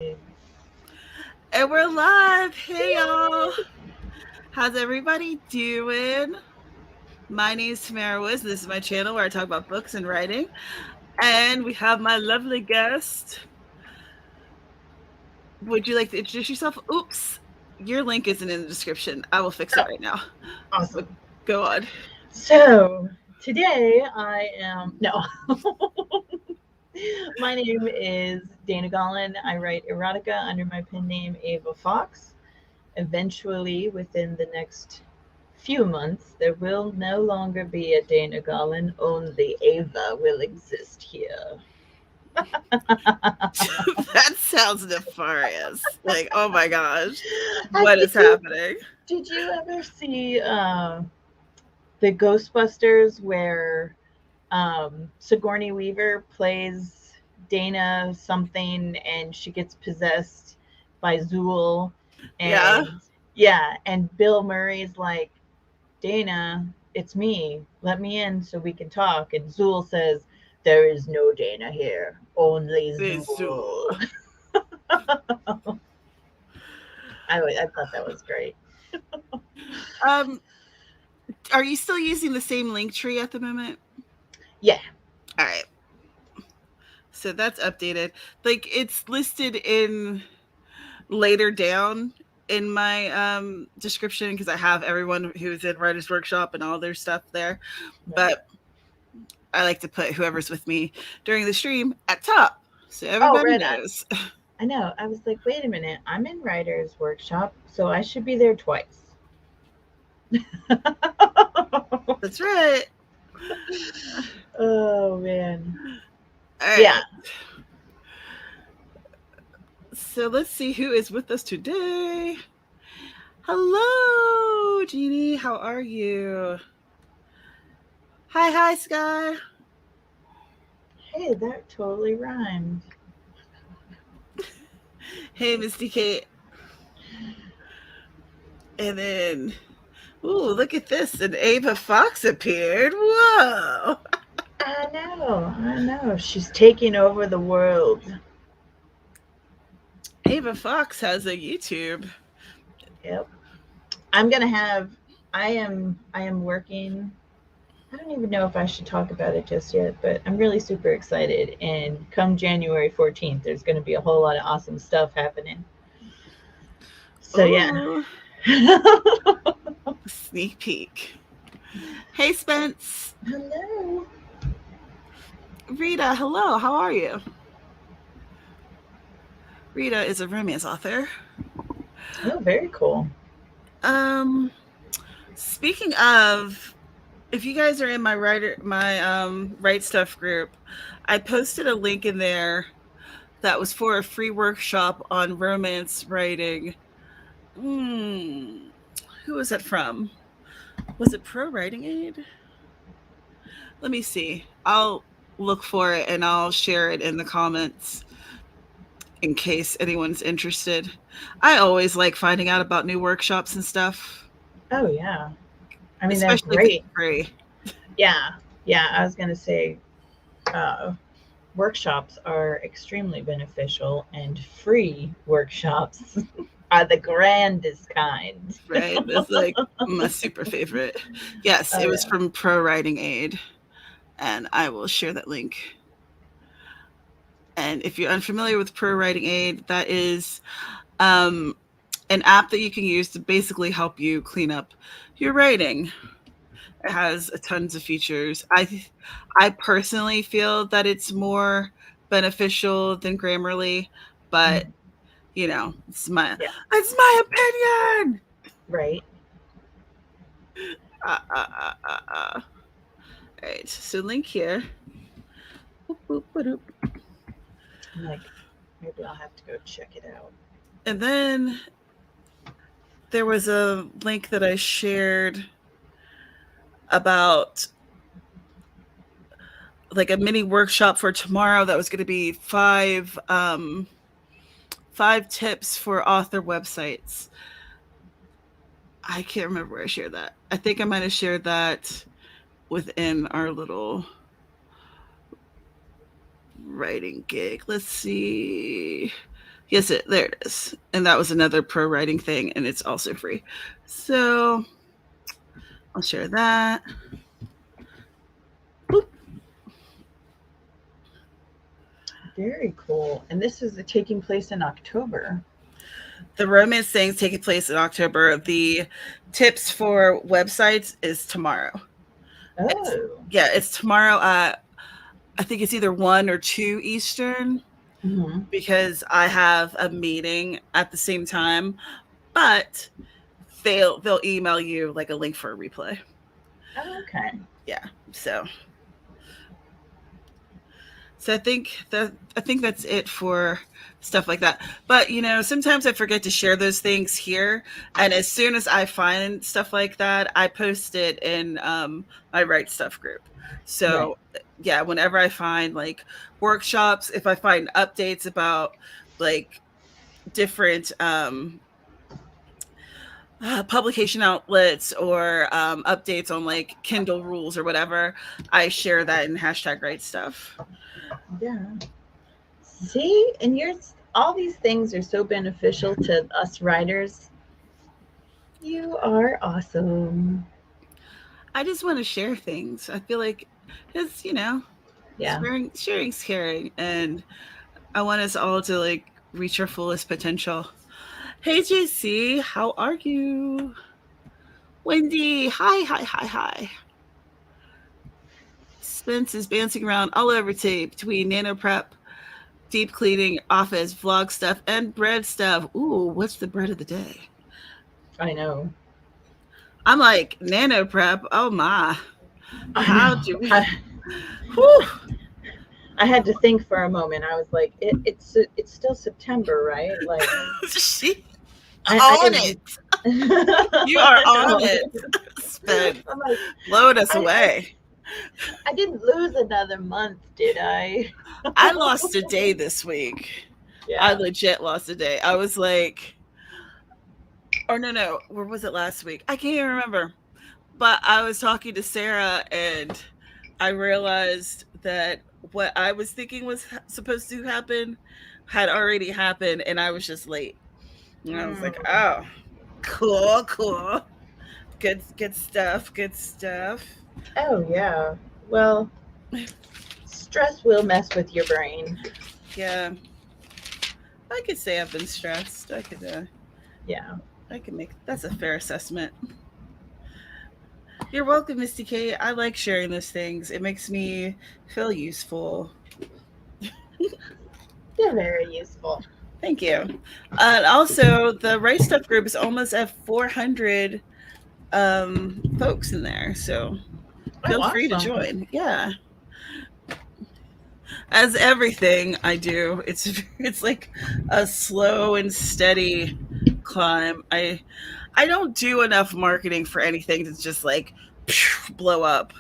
And we're live. Hey, y'all. How's everybody doing? My name is Tamara Woods. This is my channel where I talk about books and writing. And we have my lovely guest. Would you like to introduce yourself? Oops. Your link isn't in the description. I will fix it Oh, right now. But awesome. go on. So today I am, no, my name is Dana Gaulin. I write erotica under my pen name Ava Fox. Eventually, within the next few months, there will no longer be a Dana Gaulin, only Ava will exist here. That sounds nefarious. Like, oh my gosh. Uh, What did is you happening? did you ever see the Ghostbusters where Sigourney Weaver plays Dana something, and she gets possessed by Zool, Yeah. and yeah, and Bill Murray's like, Dana, it's me. Let me in so we can talk. And Zool says, there is no Dana here, only Visual. Zool. I thought that was great. Um, are you still using the same link tree at the moment? Yeah. All right. So that's updated. Like it's listed in later down in my description because I have everyone who's in Writers Workshop and all their stuff there. Right. But I like to put whoever's with me during the stream at top so Oh, everybody right on. knows. I know. I was like, wait a minute. I'm in writer's workshop, so I should be there twice. That's right. Oh man. All Yeah. right. So let's see who is with us today. Hello, Jeannie. How are you? Hi, hi, Sky. Hey, that totally rhymed. Hey, Misty Kate. And then, ooh, look at this. And Ava Fox appeared. Whoa. I know. I know. She's taking over the world. Ava Fox has a YouTube. Yep. I'm gonna have. I am working. I don't even know if I should talk about it just yet, but I'm really super excited. And come January 14th, there's going to be a whole lot of awesome stuff happening. So yeah. Ooh, sneak peek. Hey, Spence. Hello. Rita, hello. How are you? Rita is a romance author. Oh, very cool. Um, speaking of, if you guys are in my Write Stuff group, I posted a link in there that was for a free workshop on romance writing. Hmm, who was it from? Was it Pro Writing Aid? Let me see. I'll look for it and I'll share it in the comments in case anyone's interested. I always like finding out about new workshops and stuff, Oh yeah. I mean, they're especially if it's great. free. Yeah. Yeah. I was going to say, uh, workshops are extremely beneficial, and free workshops are the grandest kind. Right? It's like my super favorite. Yes, Oh it was yeah. from Pro Writing Aid, and I will share that link. And if you're unfamiliar with Pro Writing Aid, that is um, an app that you can use to basically help you clean up your writing. It has tons of features. I personally feel that it's more beneficial than Grammarly, but Mhm. it's Yeah. my opinion. Right. Uh, uh, uh, All right, so link here. Boop, boop, ba-doop. I'm like, maybe I'll have to go check it out. And then there was a link that I shared about like a mini workshop for tomorrow that was going to be five tips for author websites. I can't remember where I shared that. I think I might have shared that within our little writing gig. Let's see. Yes, there it is. And that was another pro writing thing, and it's also free. So I'll share that. Boop. Very cool. And this is taking place in October. The romance things taking place in October. The tips for websites is tomorrow. Oh. It's tomorrow at, I think it's either 1 or 2 Eastern, because I have a meeting at the same time, but they'll email you like a link for a replay. Oh, okay. Yeah. So I think that's it for stuff like that. But sometimes I forget to share those things here, and as soon as I find stuff like that, I post it in my WriteStuff group. So yeah, whenever I find like workshops, if I find updates about like different publication outlets or updates on like Kindle rules or whatever, I share that in #WriteStuff. Yeah. See, and all these things are so beneficial to us writers. You are awesome. I just want to share things. I feel like it's, sharing's caring, and I want us all to like reach our fullest potential. Hey JC, how are you? Wendy, hi. Spence is bouncing around all over tape between nano prep, deep cleaning, office, vlog stuff, and bread stuff. Ooh, what's the bread of the day? I know. I'm like, nano prep, oh my. How do we... I had to think for a moment. I was like, it's still September, right? Like, she on it. You are on it. Spence, like, blowing us away. I didn't lose another month, did I? I lost a day this week. Yeah. I legit lost a day. I was like, or no, where was it last week? I can't even remember. But I was talking to Sarah, and I realized that what I was thinking was supposed to happen had already happened, and I was just late. And I was like, oh, cool. Good stuff. Oh, yeah. Well, stress will mess with your brain. Yeah. I could say I've been stressed. I could, yeah. I can make, that's a fair assessment. You're welcome, Misty K. I like sharing those things. It makes me feel useful. You're very useful. Thank you. Also, the WriteStuff group is almost at 400 folks in there, so feel free to join. Yeah. As everything I do, it's like a slow and steady climb. I don't do enough marketing for anything to just like blow up.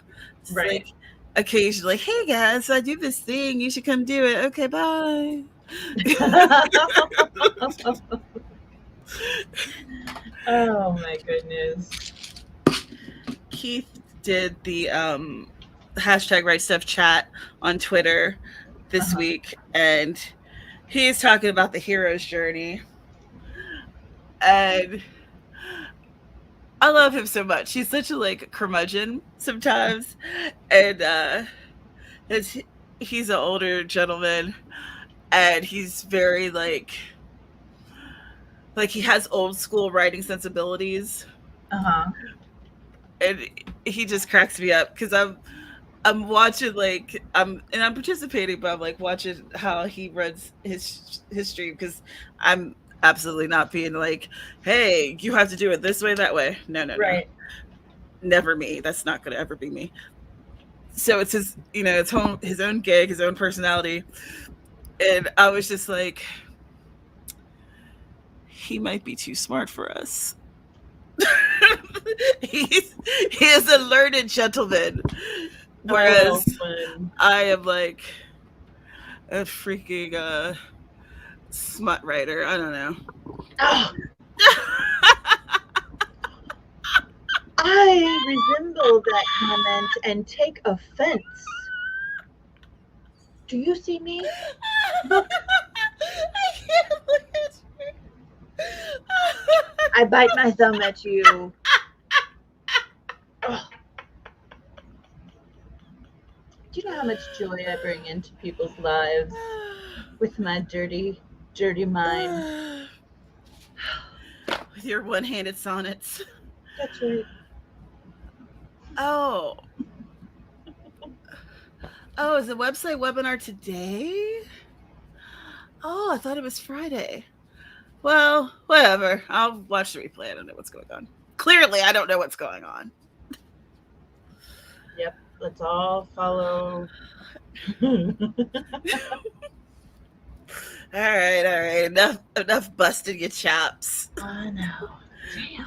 It's right. Like occasionally, hey guys, I do this thing. You should come do it. Okay, bye. Oh my goodness. Keith did the #WriteStuff chat on Twitter this week, and he's talking about the hero's journey. And I love him so much. He's such a like curmudgeon sometimes, and he's an older gentleman, and he's very like he has old school writing sensibilities. And he just cracks me up because I'm watching like I'm participating, but I'm like watching how he runs his stream, because I'm absolutely not being like, hey, you have to do it this way, that way. No. Never me. That's not going to ever be me. So it's his, it's his own gig, his own personality. And I was just like, he might be too smart for us. He is a learned gentleman, whereas I am like a freaking smut writer. I don't know. Oh. I resemble that comment and take offense. Do you see me? I can't believe I bite my thumb at you. Ugh. Do you know how much joy I bring into people's lives with my dirty, dirty mind? With your one-handed sonnets. That's right. Oh. Oh, is the website webinar today? Oh, I thought it was Friday. Well, whatever. I'll watch the replay. I don't know what's going on. Clearly, I don't know what's going on. Yep. Let's all follow. All right. Enough busting your chops. I know. Damn.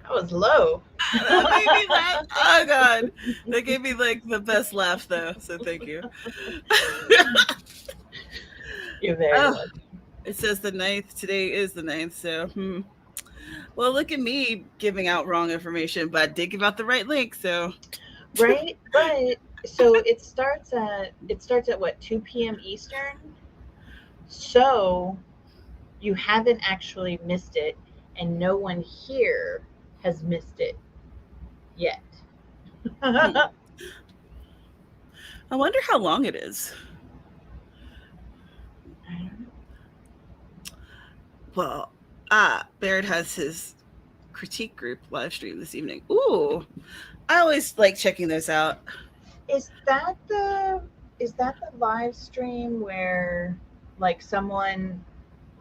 That was low. That made me laugh. Oh God, that gave me like the best laugh though. So thank you. You're very welcome. It says the 9th. Today is the 9th. So, well, look at me giving out wrong information, but I did give out the right link. So, right. So it starts at what, 2 p.m. Eastern. So you haven't actually missed it, and no one here has missed it yet. I wonder how long it is. Well, Barrett has his critique group live stream this evening. Ooh, I always like checking those out. Is that the live stream where like someone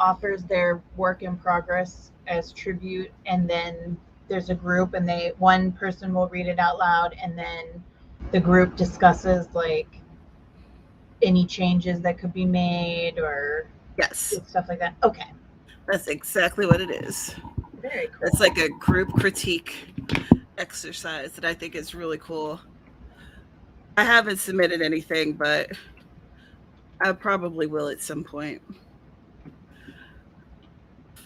offers their work in progress as tribute, and then there's a group and one person will read it out loud, and then the group discusses like any changes that could be made or Yes, stuff like that? Okay. That's exactly what it is. Very cool. It's like a group critique exercise that I think is really cool. I haven't submitted anything, but I probably will at some point.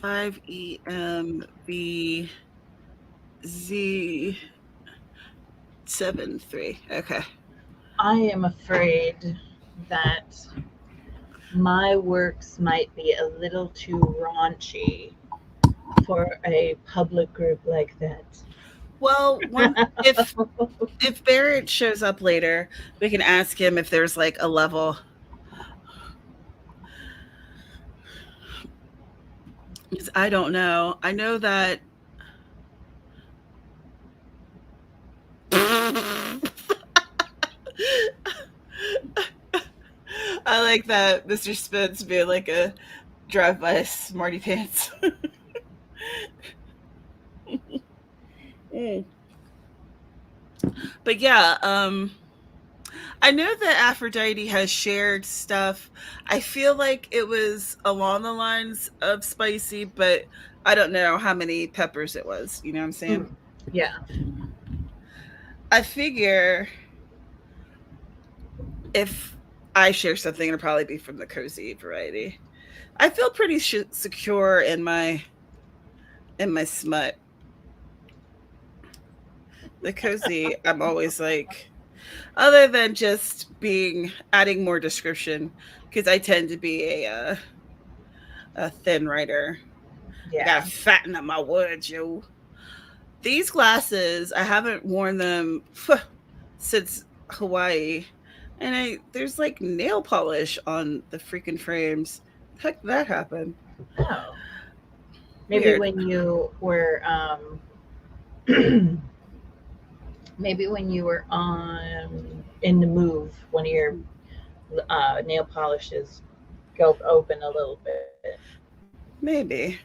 5EMBZ73. Okay. I am afraid that my works might be a little too raunchy for a public group like that. Well, if Barrett shows up later, we can ask him if there's like a level. Because I don't know. I know that. I like that Mr. Spence being like a drive-by smarty pants. But yeah, I know that Aphrodite has shared stuff. I feel like it was along the lines of spicy, but I don't know how many peppers it was. You know what I'm saying? Yeah. I figure if I share something, it'll probably be from the cozy variety. I feel pretty secure in my smut. The cozy, I'm always like, other than just adding more description, because I tend to be a thin writer. Yeah. I gotta fatten up my words, yo. These glasses, I haven't worn them since Hawaii, and there's like nail polish on the freaking frames. Heck, that happened. Oh. Maybe Weird. when you were maybe when you were in the move, one of your nail polishes go open a little bit. Maybe.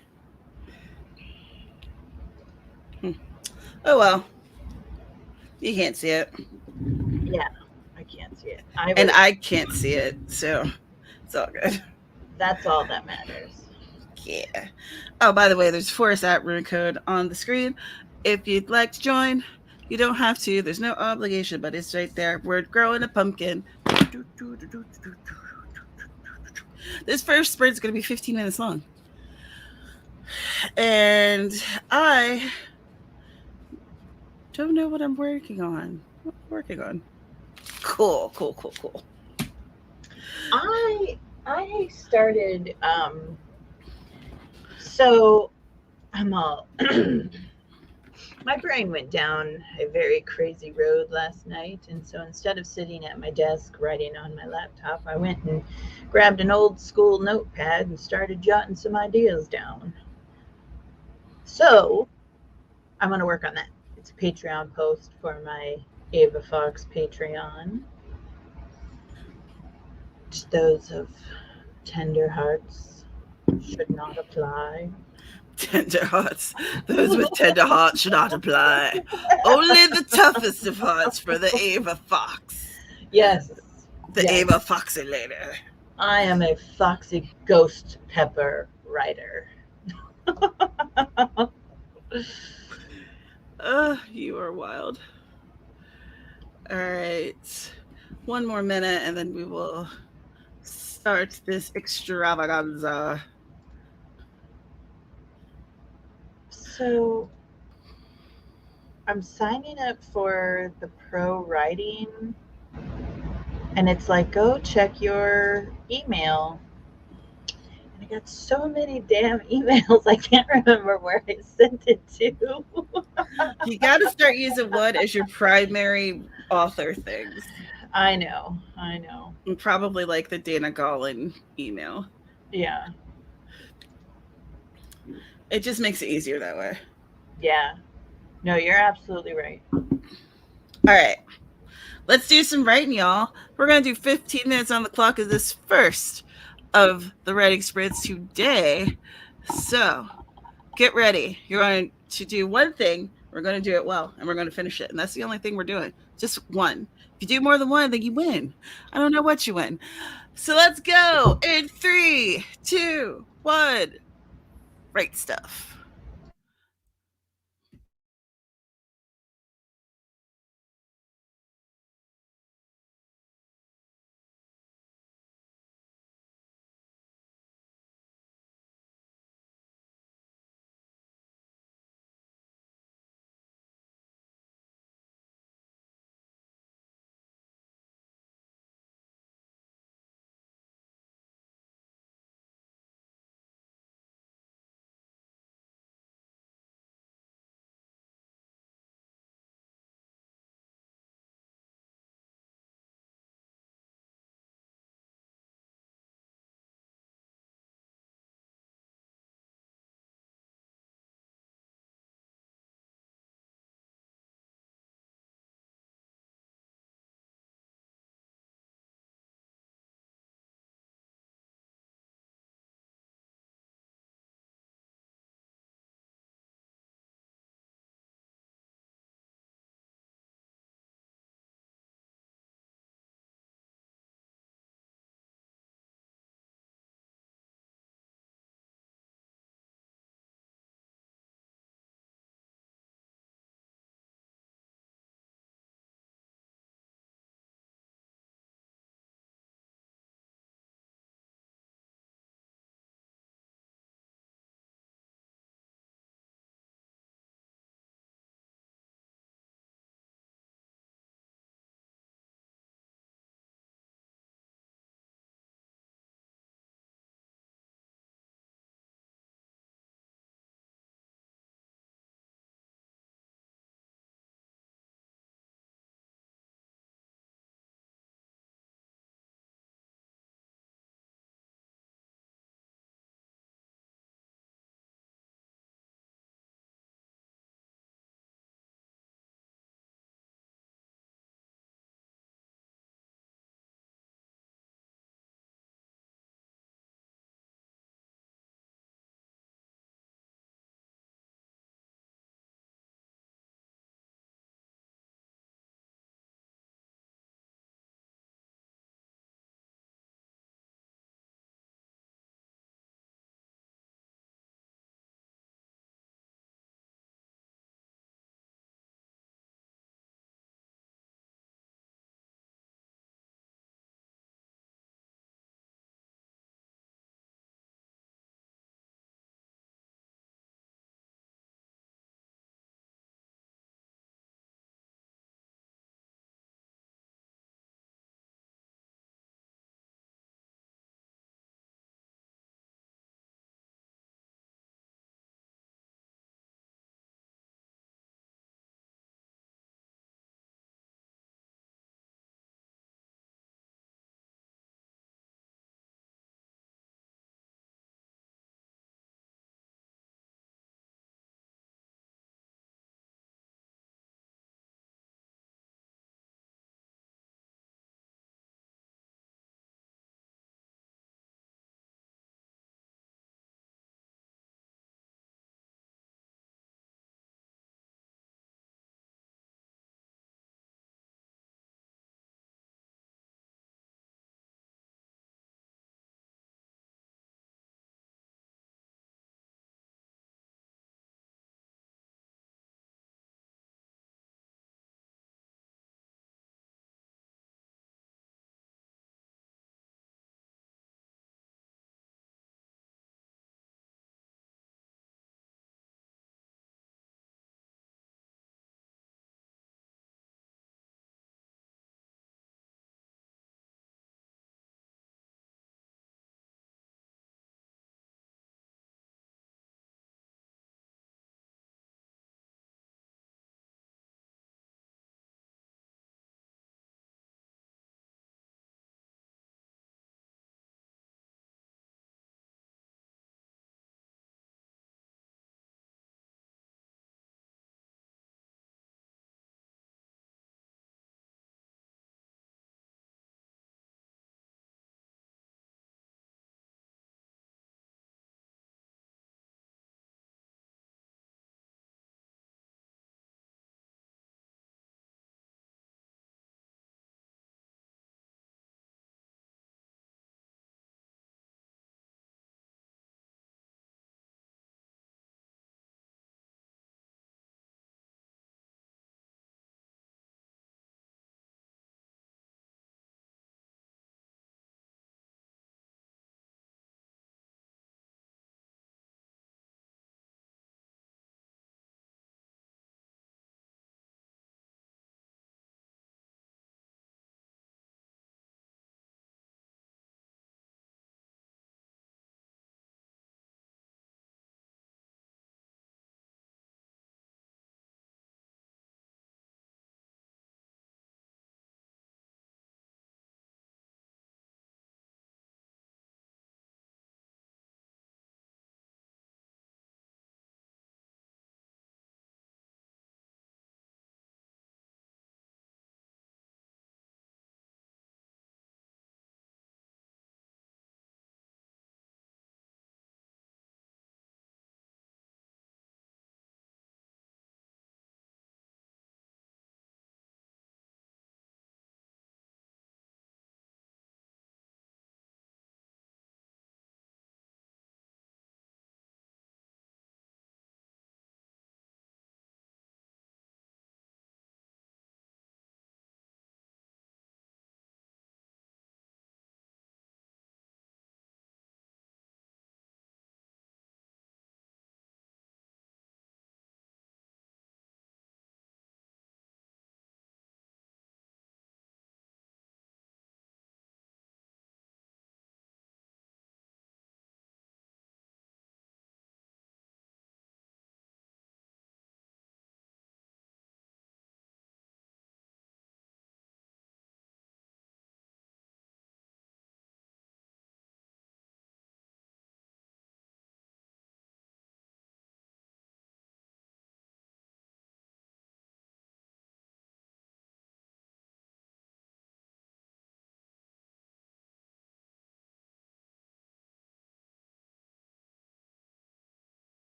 Oh well. You can't see it. Yeah, I can't see it. I can't see it, so it's all good. That's all that matters. Yeah. Oh, by the way, there's Forest at rune code on the screen. If you'd like to join, you don't have to. There's no obligation, but it's right there. We're growing a pumpkin. This first sprint is going to be 15 minutes long. And I don't know what I'm working on. Cool. I started So I'm all my brain went down a very crazy road last night. And so instead of sitting at my desk writing on my laptop, I went and grabbed an old school notepad and started jotting some ideas down. So I'm going to work on that. It's a Patreon post for my Ava Fox Patreon. Those of tender hearts should not apply. Tender hearts. Those with tender hearts should not apply. Only the toughest of hearts for the Ava Fox. Yes. The yes. Ava Foxy lady. I am a foxy ghost pepper writer. You are wild. All right. One more minute and then we will start this extravaganza. So I'm signing up for the pro writing, and it's like, go check your email. And I got so many damn emails, I can't remember where I sent it to. You got to start using what as your primary author things. I know. And probably like the Dana Gaulin email. Yeah. It just makes it easier that way. Yeah. No, you're absolutely right. All right. Let's do some writing, y'all. We're going to do 15 minutes on the clock of this first of the writing sprints today. So get ready. You're going to do one thing. We're going to do it well, and we're going to finish it. And that's the only thing we're doing. Just one. If you do more than one, then you win. I don't know what you win. So let's go in 3, 2, 1. Write stuff.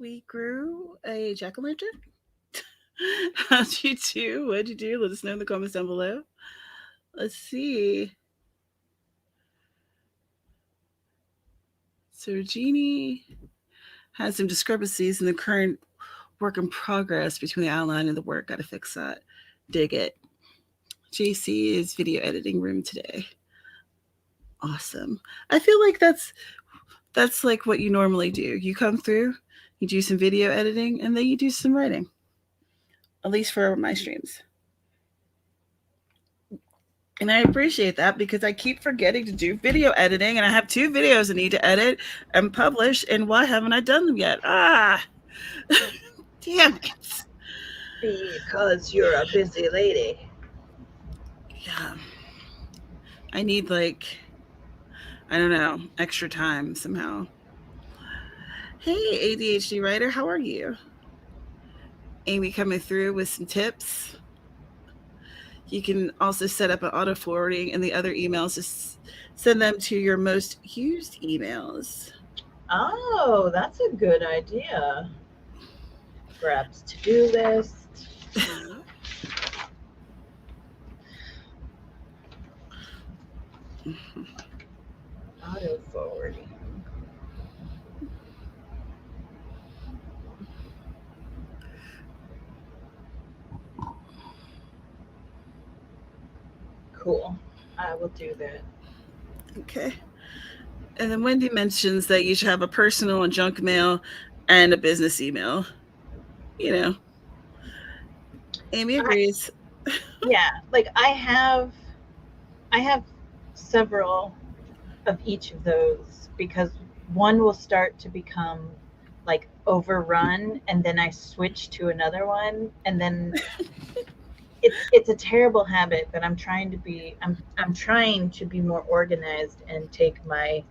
We grew a jack-o'-lantern. How'd you do? What'd you do? Let us know in the comments down below. Let's see. So Jeannie has some discrepancies in the current work in progress between the outline and the work. Gotta fix that. Dig it. JC is video editing room today. Awesome. I feel like that's like what you normally do. You come through, you do some video editing, and then you do some writing. At least for my streams. And I appreciate that because I keep forgetting to do video editing, and I have 2 videos I need to edit and publish, and why haven't I done them yet? Damn it. Because you're a busy lady. Yeah. I need, like, I don't know, extra time somehow. Hey, ADHD writer, how are you? Amy coming through with some tips. You can also set up an auto forwarding and the other emails, just send them to your most used emails. Oh, that's a good idea. Perhaps to-do list. Auto forwarding. Cool. I will do that. Okay. And then Wendy mentions that you should have a personal and junk mail and a business email. You know. Amy agrees. Yeah, like I have several of each of those because one will start to become like overrun and then I switch to another one and then it's a terrible habit, but I'm trying to be more organized and take my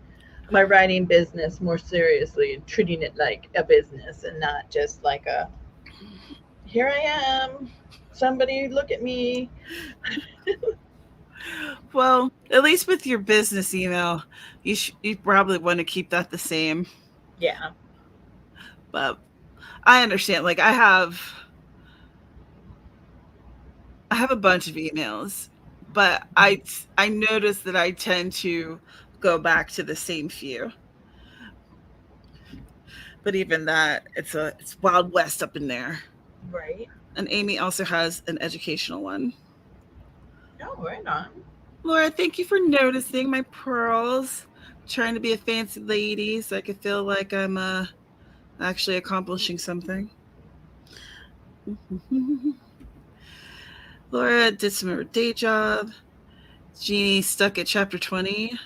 writing business more seriously and treating it like a business and not just like a here I am, somebody look at me. Well, at least with your business email, you probably want to keep that the same. Yeah. But I understand. Like I have a bunch of emails, but I notice that I tend to go back to the same few. But even that, it's Wild West up in there. Right. And Amy also has an educational one. Oh, right on. Laura, thank you for noticing my pearls. I'm trying to be a fancy lady so I can feel like I'm actually accomplishing something. Laura did some of her day job. Jeannie stuck at chapter 20.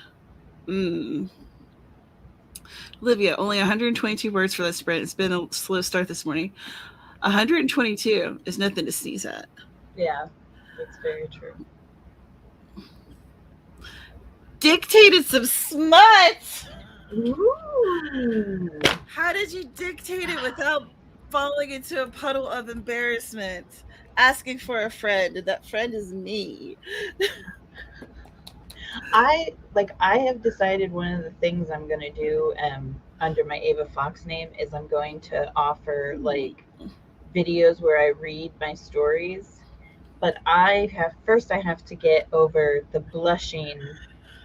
Olivia, only 122 words for that sprint. It's been a slow start this morning. 122 is nothing to sneeze at. Yeah, that's very true. Dictated some smut. Ooh. How did you dictate it without falling into a puddle of embarrassment? Asking for a friend, and that friend is me. I have decided one of the things I'm going to do under my Ava Fox name is I'm going to offer like videos where I read my stories, but I have to get over the blushing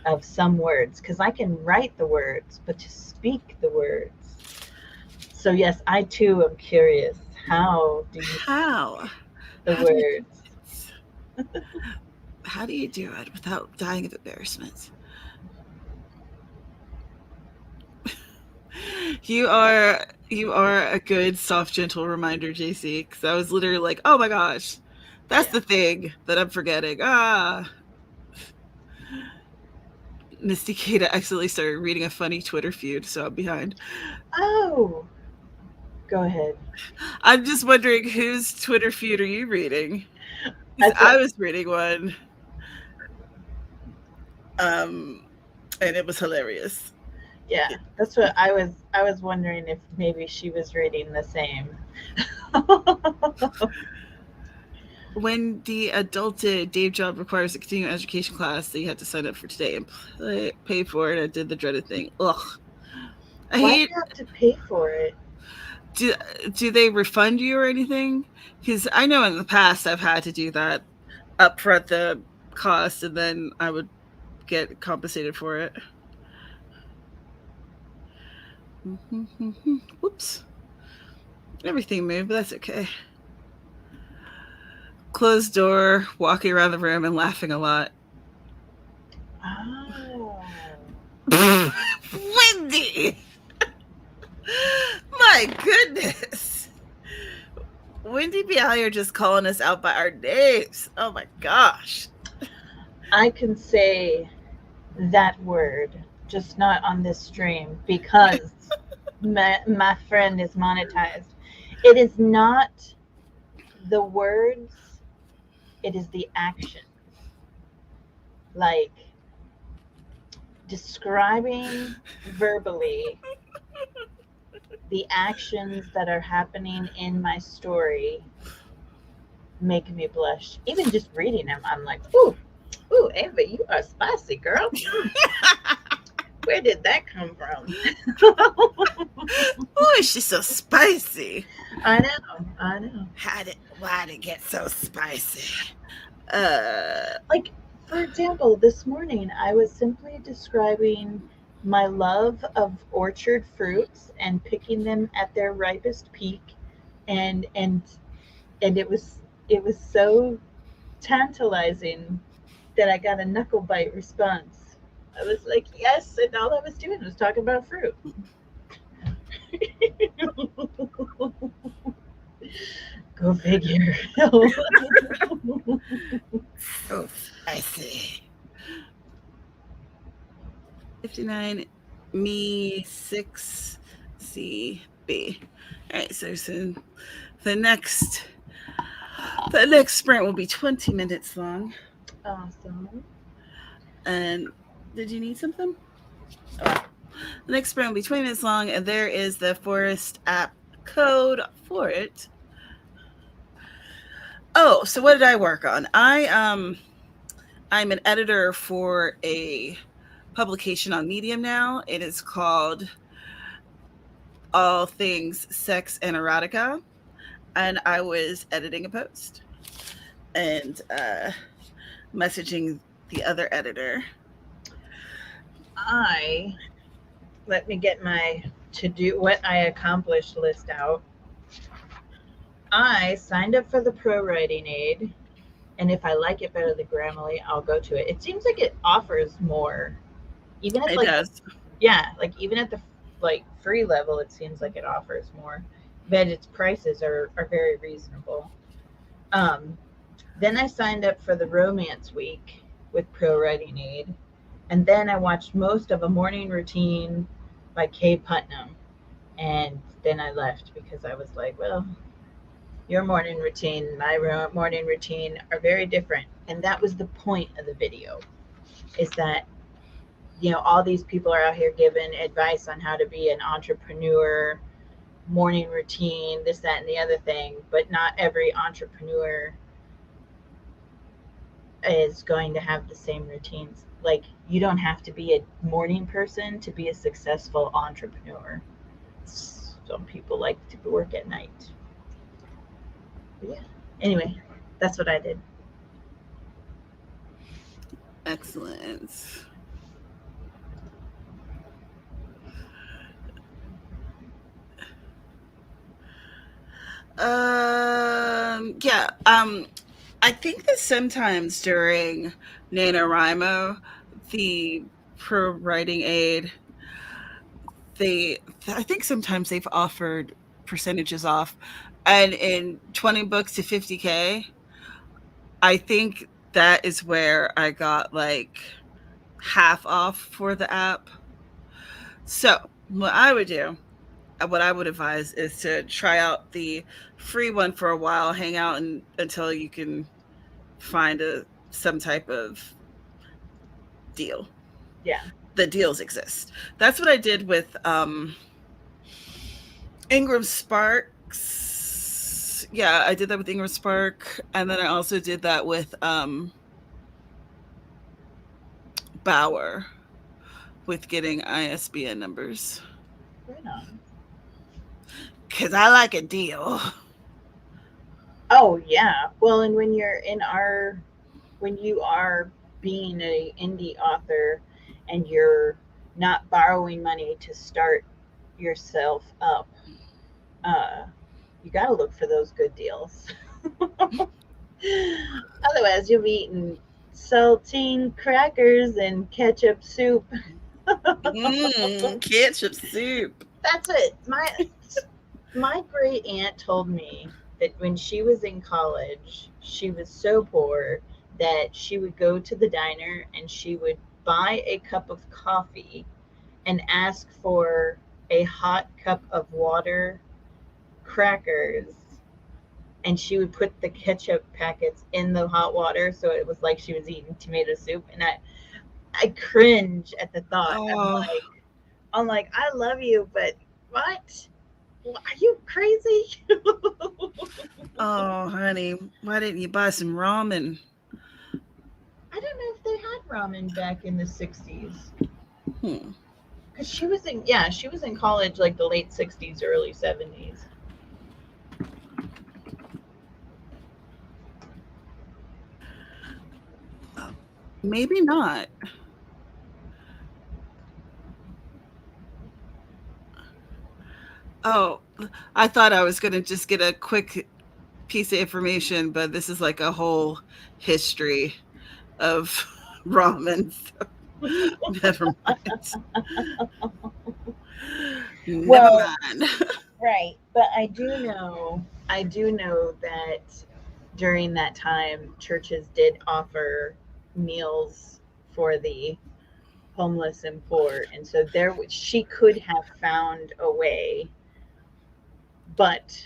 of some words because I can write the words, but to speak the words. So yes, I too am curious. How do you How? the How words? How do you do it without dying of embarrassment? You are a good, soft, gentle reminder, JC. Because I was literally like, oh my gosh, that's the thing that I'm forgetting. Misty Kata accidentally started reading a funny Twitter feud, so I'm behind. Oh, go ahead. I'm just wondering whose Twitter feud are you reading? I was reading one, and it was hilarious. Yeah, that's what I was wondering if maybe she was reading the same. When the adulted day job requires a continuing education class that you have to sign up for today and pay for it, I did the dreaded thing. Ugh. Why do you have to pay for it? Do do they refund you or anything? Because I know in the past I've had to do that upfront the cost, and then I would get compensated for it. Whoops. Everything moved, but that's okay. Closed door, walking around the room and laughing a lot. Oh. Wendy! My goodness. Wendy be out here just calling us out by our names. Oh my gosh. I can say that word, just not on this stream because my friend is monetized. It is not the words, it is the action. Like describing verbally the actions that are happening in my story make me blush. Even just reading them, I'm like, ooh, Ava, you are spicy, girl. Where did that come from? Oh, she's so spicy. I know. Why did it get so spicy? Like, for example, this morning I was simply describing my love of orchard fruits and picking them at their ripest peak, and it was so tantalizing that I got a knuckle bite response. I was like, yes, and all I was doing was talking about fruit. Go figure. So spicy. 59, me, 6, C, B. All right, so the next sprint will be 20 minutes long. Awesome. And did you need something? Oh. The next sprint will be 20 minutes long, and there is the Forest app code for it. Oh, so what did I work on? I'm an editor for a publication on Medium now. It is called All Things Sex and Erotica, and I was editing a post and messaging the other editor. Let me get my what I accomplished list out. I signed up for the Pro Writing Aid, and if I like it better than Grammarly, I'll go to it. It seems like it offers more, even at It does. Yeah, like even at the free level, it seems like it offers more, but its prices are very reasonable. Then I signed up for the Romance Week with Pro Writing Aid, and then I watched most of A Morning Routine by Kay Putnam, and then I left because I was like, well, your morning routine, my morning routine are very different. And that was the point of the video, is that, all these people are out here giving advice on how to be an entrepreneur, morning routine, this, that, and the other thing. But not every entrepreneur is going to have the same routines. Like, you don't have to be a morning person to be a successful entrepreneur. Some people like to work at night. But yeah. Anyway, that's what I did. Excellent. Yeah. I think that sometimes during NaNoWriMo, the Pro Writing Aid, I think sometimes they've offered percentages off, and in 20 books to 50K, I think that is where I got like half off for the app. So what I would do, what I would advise is to try out the free one for a while, hang out until you can find some type of deal. Yeah. The deals exist. That's what I did with Ingram Sparks. Yeah, I did that with Ingram Spark, and then I also did that with Bauer with getting ISBN numbers. Right on. because I like a deal. Oh yeah. Well, and when you are being a indie author and you're not borrowing money to start yourself up, uh, you got to look for those good deals. Otherwise, you'll be eating saltine crackers and ketchup soup. Ketchup soup. That's it. My great aunt told me that when she was in college, she was so poor that she would go to the diner and she would buy a cup of coffee and ask for a hot cup of water, crackers, and she would put the ketchup packets in the hot water so it was like she was eating tomato soup. And I cringe at the thought. Oh, I'm like, I love you, but what? Are you crazy? oh, honey, why didn't you buy some ramen? I don't know if they had ramen back in the 60s. Hmm. Because she was in college like the late 60s, early 70s. Maybe not. Oh, I thought I was going to just get a quick piece of information, but this is like a whole history of ramen. Never mind. Never Well, mind. right. But I do know that during that time, churches did offer meals for the homeless and poor. And so she could have found a way, but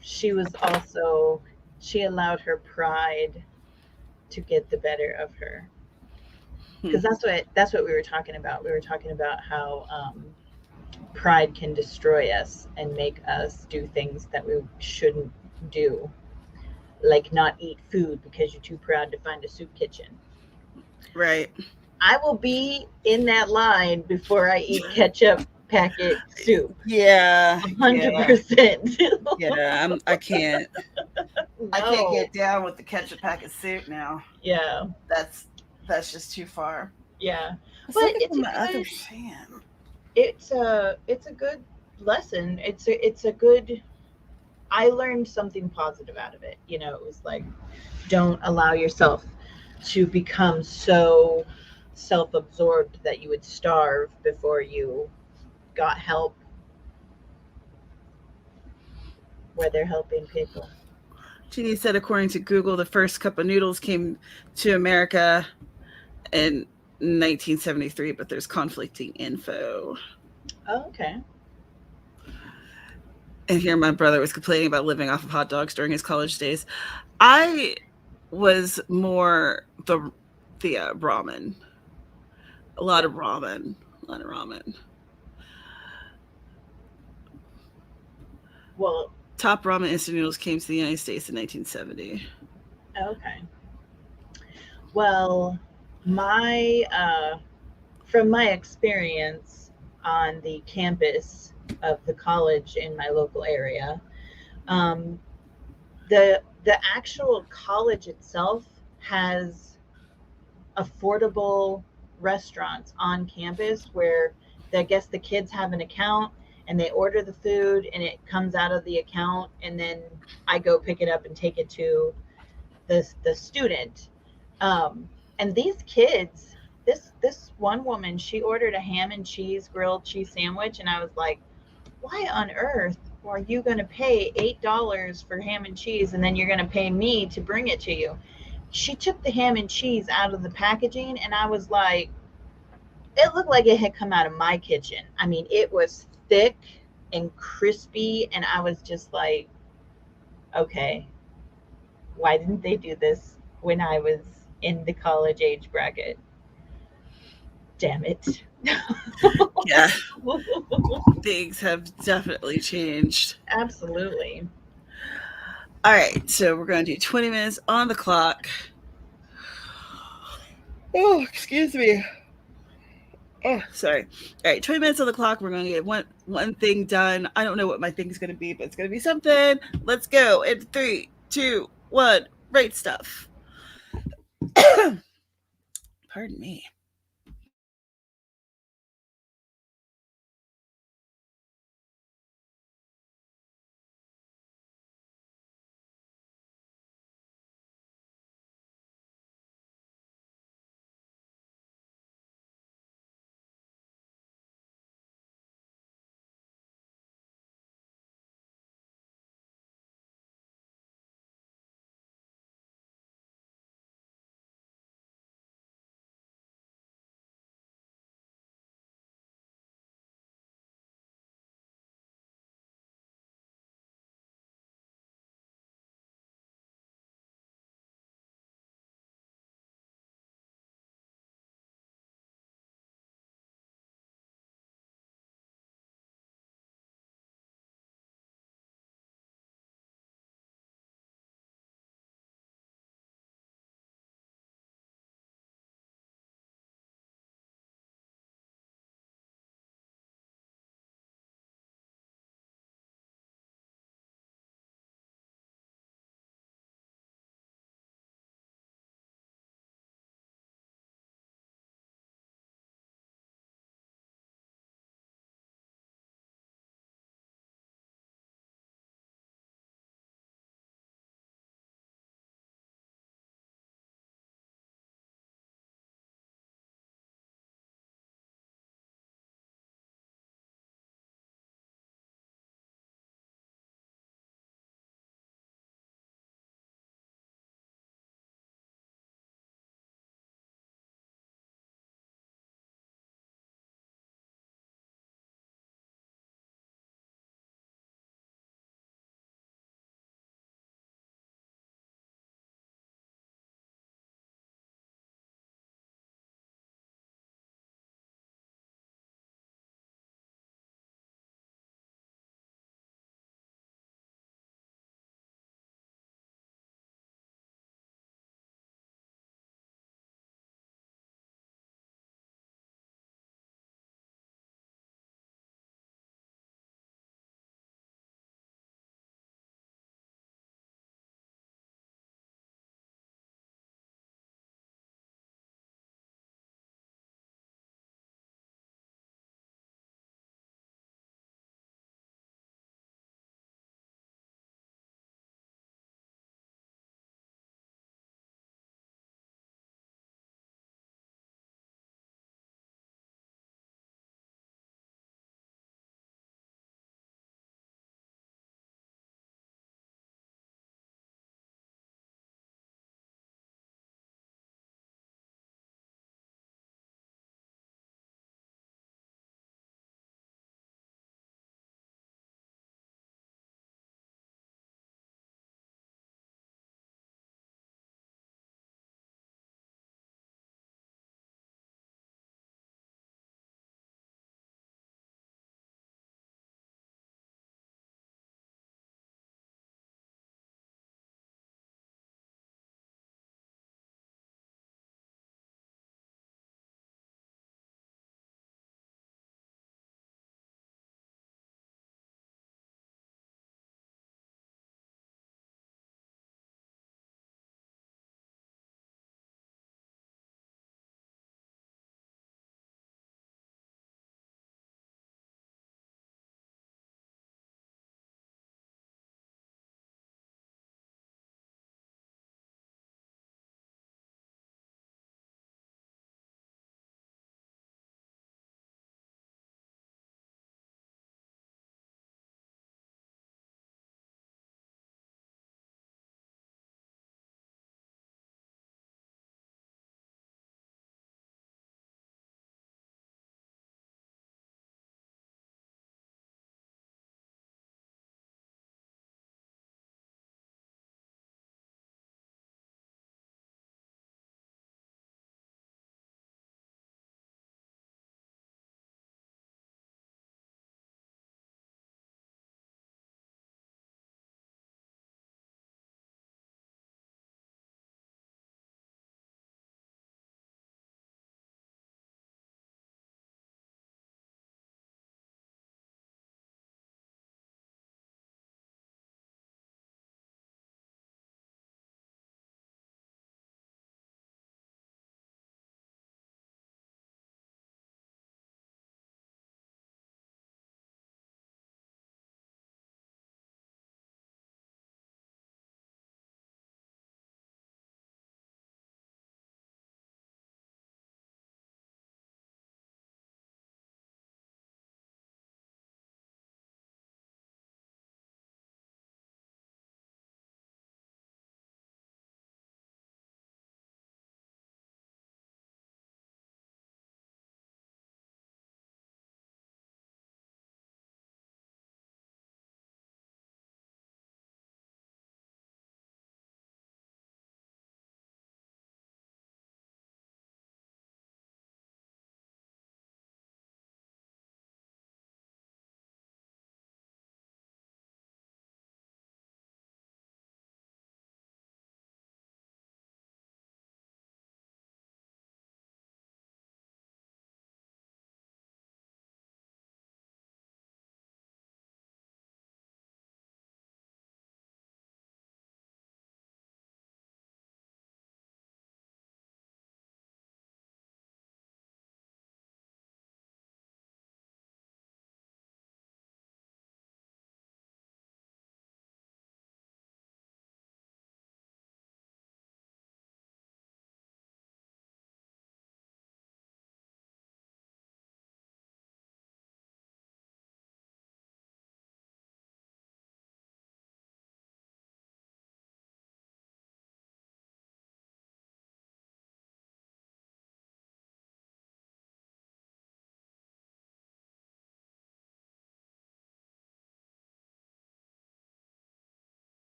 she was also, she allowed her pride to get the better of her. Hmm. Because that's what we were talking about. We were talking about how pride can destroy us and make us do things that we shouldn't do, like not eat food because you're too proud to find a soup kitchen. Right. I will be in that line before I eat ketchup packet soup. Yeah. Yeah. 100%. Yeah. I can't. I can't No. get down with the ketchup packet soup now. Yeah. That's that's just too far. Yeah. I was But looking for my other fan. it's a good lesson. It's a good, I learned something positive out of it. It was like, don't allow yourself to become so self-absorbed that you would starve before you got help where they're helping people. Jeannie said, according to Google, the first cup of noodles came to America in 1973, but there's conflicting info. Oh, okay. And here my brother was complaining about living off of hot dogs during his college days. I was more the ramen. A lot Yeah. of ramen. A lot of ramen. Well, Top ramen instant noodles came to the United States in 1970. okay. Well, my from my experience on the campus of the college in my local area, um, the actual college itself has affordable restaurants on campus where I guess the kids have an account and they order the food and it comes out of the account, and then I go pick it up and take it to the student. And these kids, this one woman, she ordered a ham and cheese grilled cheese sandwich, and I was like, why on earth are you going to pay $8 for ham and cheese and then you're going to pay me to bring it to you? She took the ham and cheese out of the packaging, and I was like, it looked like it had come out of my kitchen. I mean, it was thick and crispy, and I was just like, okay, why didn't they do this when I was in the college age bracket? Damn it. Yeah, things have definitely changed. Absolutely. All right, so we're going to do 20 minutes on the clock. Oh, excuse me. Oh, sorry. All right, 20 minutes on the clock. We're going to get one thing done. I don't know what my thing's going to be, but it's going to be something. Let's go. In 3, 2, 1. Write stuff. Pardon me.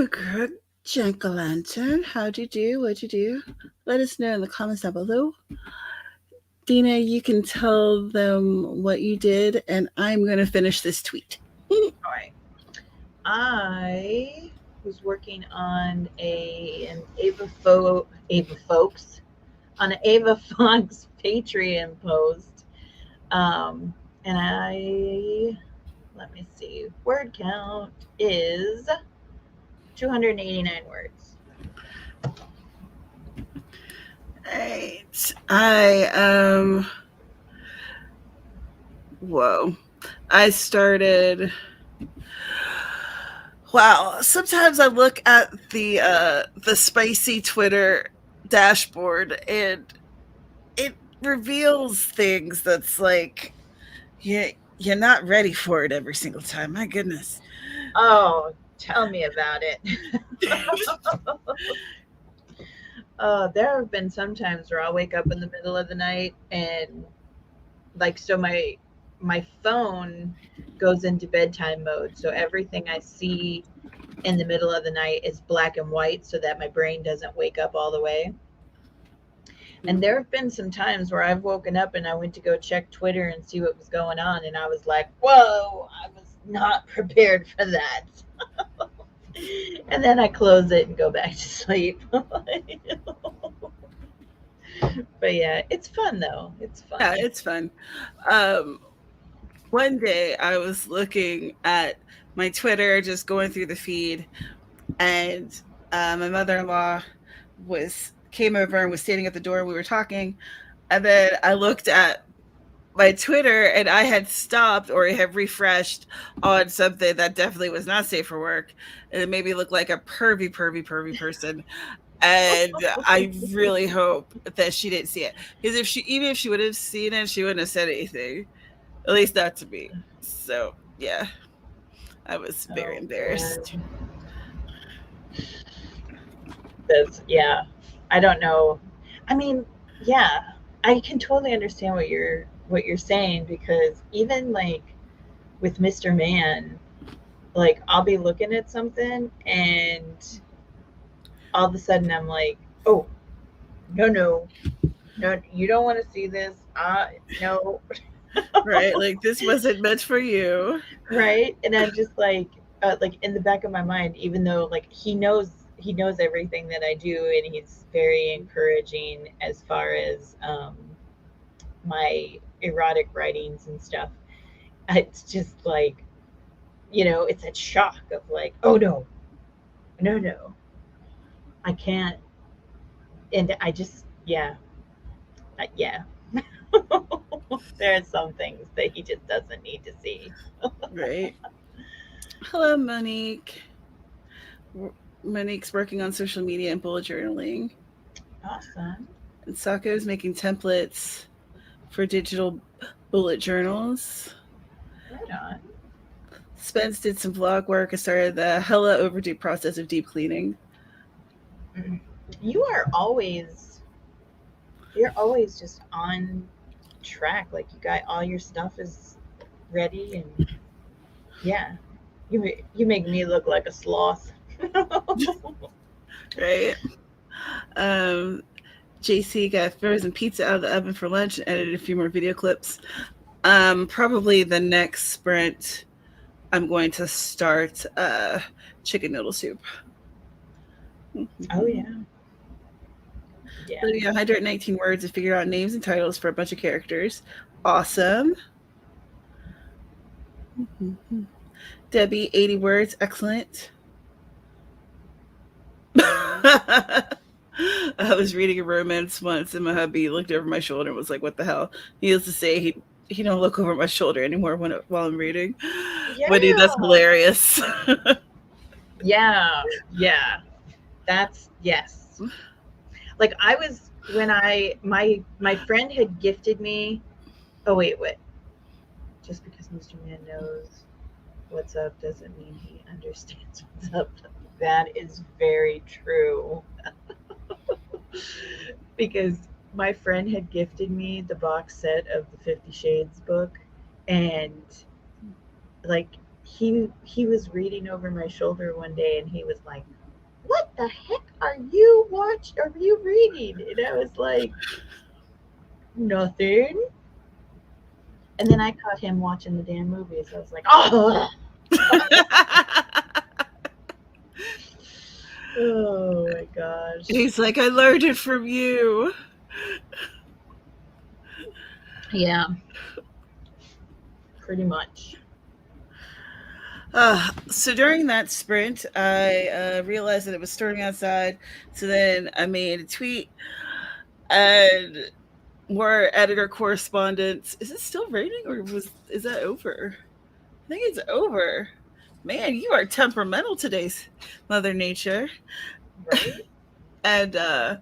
Good, Jack-o'-lantern. How'd you do? What'd you do? Let us know in the comments down below. Dina, you can tell them what you did, and I'm going to finish this tweet. All right. I was working on an Ava Folks on an Ava Fox Patreon post. And let me see, word count is 289 words. Right. Whoa. I started. Wow. Sometimes I look at the spicy Twitter dashboard and it reveals things that's like, yeah, you're not ready for it every single time. My goodness. Oh, tell me about it. There have been some times where I'll wake up in the middle of the night and so my phone goes into bedtime mode. So everything I see in the middle of the night is black and white so that my brain doesn't wake up all the way. And there have been some times where I've woken up and I went to go check Twitter and see what was going on. And I was like, whoa, I was not prepared for that. And then I close it and go back to sleep. But yeah, it's fun though. It's fun. Yeah, it's fun. One day I was looking at my Twitter, just going through the feed, and my mother-in-law came over and was standing at the door. We were talking, and then I looked at my Twitter and I had stopped or had refreshed on something that definitely was not safe for work, and it made me look like a pervy person. And I really hope that she didn't see it, because even if she would have seen it, she wouldn't have said anything, at least not to me. So yeah, I was very embarrassed. Yeah, I don't know. I mean, yeah, I can totally understand what you're saying, because even like with Mr. Man, like I'll be looking at something and all of a sudden I'm like, oh, no, you don't want to see this. No. Right, like this wasn't meant for you. Right, and I'm just like in the back of my mind, even though like he knows everything that I do, and he's very encouraging as far as my erotic writings and stuff. It's just like, it's that shock of like, oh no, I can't. And I just, yeah. There are some things that he just doesn't need to see. Right. Hello, Monique. Monique's working on social media and bullet journaling. Awesome. And Sako's making templates for digital bullet journals. Right on. Spence did some vlog work and started the hella overdue process of deep cleaning. You're always just on track. Like you got all your stuff is ready, and yeah, you make me look like a sloth. Right. JC got frozen pizza out of the oven for lunch and edited a few more video clips. Probably the next sprint, I'm going to start chicken noodle soup. Oh yeah. Yeah. 119 words to figure out names and titles for a bunch of characters. Awesome. Debbie, 80 words. Excellent. I was reading a romance once, and my hubby looked over my shoulder and was like, "What the hell?" Needless to say, he don't look over my shoulder anymore while I'm reading. Yeah. But that's hilarious. Yeah. That's yes. Like I was when my friend had gifted me. Oh wait. Just because Mr. Man knows what's up doesn't mean he understands what's up. That is very true. Because my friend had gifted me the box set of the 50 Shades book, and like he was reading over my shoulder one day, and he was like, "What the heck are you reading?" And I was like, "Nothing." And then I caught him watching the damn movie, so I was like, "Oh, oh my gosh." He's like, I learned it from you. Yeah, pretty much. So during that sprint, I realized that it was storming outside. So then I made a tweet and more editor correspondence. Is it still raining or is that over? I think it's over. Man, you are temperamental today, Mother Nature. Right? And I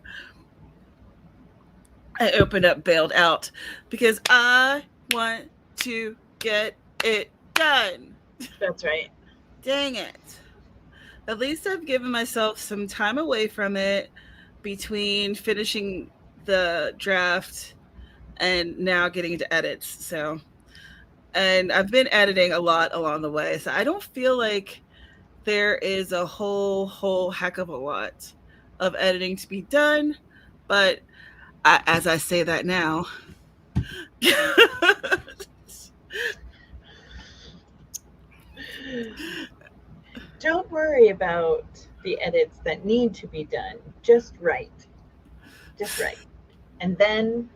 opened up, bailed out because I want to get it done. That's right. Dang it. At least I've given myself some time away from it between finishing the draft and now getting into edits. So, and I've been editing a lot along the way. So I don't feel like there is a whole heck of a lot of editing to be done. But as I say that now, Don't worry about the edits that need to be done. Just write. Just write. And then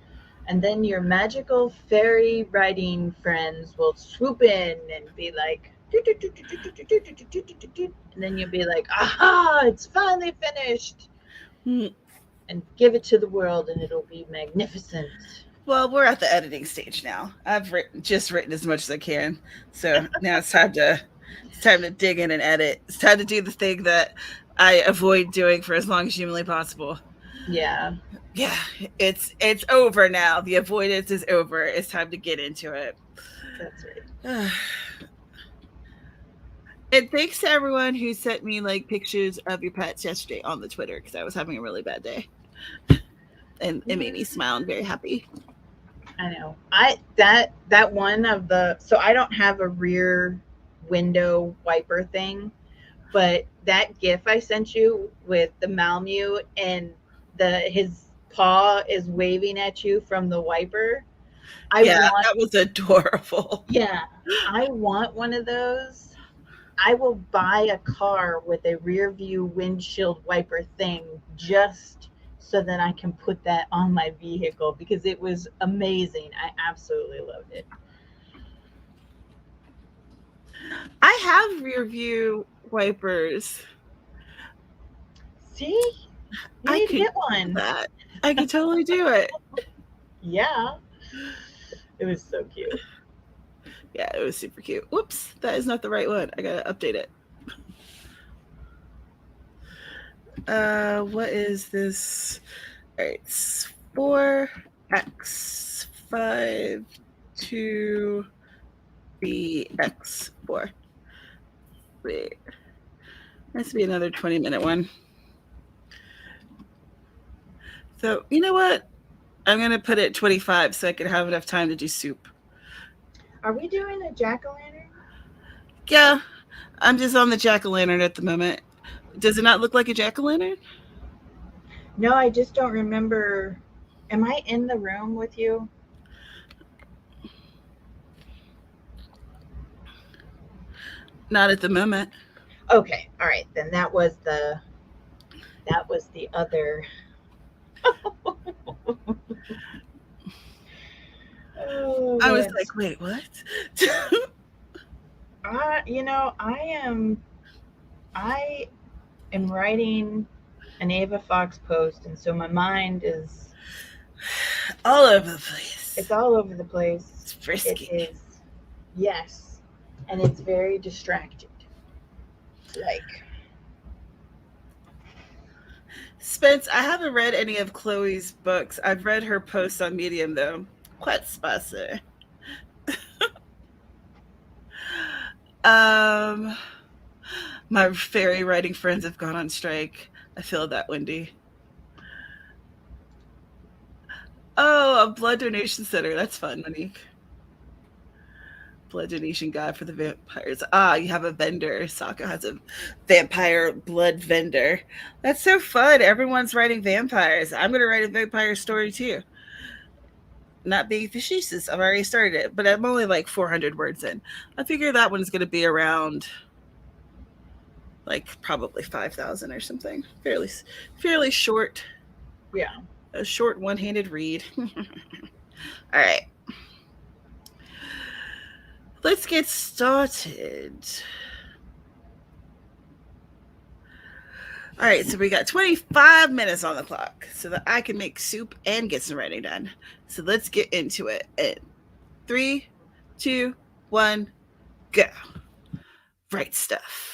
your magical fairy writing friends will swoop in and be like, and then you'll be like, aha, it's finally finished. And give it to the world, and it'll be magnificent. well, we're at the editing stage now. I've just written as much as I can, so now it's time to dig in and edit. It's time to do the thing that I avoid doing for as long as humanly possible. Yeah. Yeah, it's over now. The avoidance is over. It's time to get into it. That's right. And thanks to everyone who sent me like pictures of your pets yesterday on the Twitter because I was having a really bad day, and it made me smile and very happy. I know. That one of the so I don't have a rear window wiper thing, but that GIF I sent you with the Malmute and his paw is waving at you from the wiper. That was adorable. Yeah, I want one of those. I will buy a car with a rear view windshield wiper thing just so that I can put that on my vehicle because it was amazing. I absolutely loved it. I have rear view wipers. See? You need to get one. That. I could totally do it. Yeah. It was so cute. Yeah, it was super cute. Whoops, that is not the right one. I gotta update it. What is this? All right, 4x5 to bx4. Wait, this to be another 20-minute one. So you know what? I'm gonna put it 25 so I can have enough time to do soup. Are we doing a jack-o'-lantern? Yeah, I'm just on the jack-o'-lantern at the moment. Does it not look like a jack-o'-lantern? No, I just don't remember. Am I in the room with you? Not at the moment. Okay, all right. Then that was the other. Oh, I was like, wait, what? I am writing an Ava Fox post, and so my mind is all over the place. It's all over the place. It's frisky. It is, yes, and it's very distracted. Like, Spence, I haven't read any of Chloe's books. I've read her posts on Medium, though. Quite spicy. My fairy writing friends have gone on strike. I feel that, Wendy. Oh, a blood donation center. That's fun, Monique. blood donation guide for the vampires. Ah, you have a vendor. Sokka has a vampire blood vendor. That's so fun. Everyone's writing vampires. I'm going to write a vampire story too. Not being facetious, I've already started it, but I'm only like 400 words in. I figure that one's going to be around like probably 5,000 or something. Fairly short. Yeah. A short one-handed read. All right. Let's get started. All right, so we got 25 minutes on the clock so that I can make soup and get some writing done. So let's get into it. In 3, 2, 1, go. Write stuff.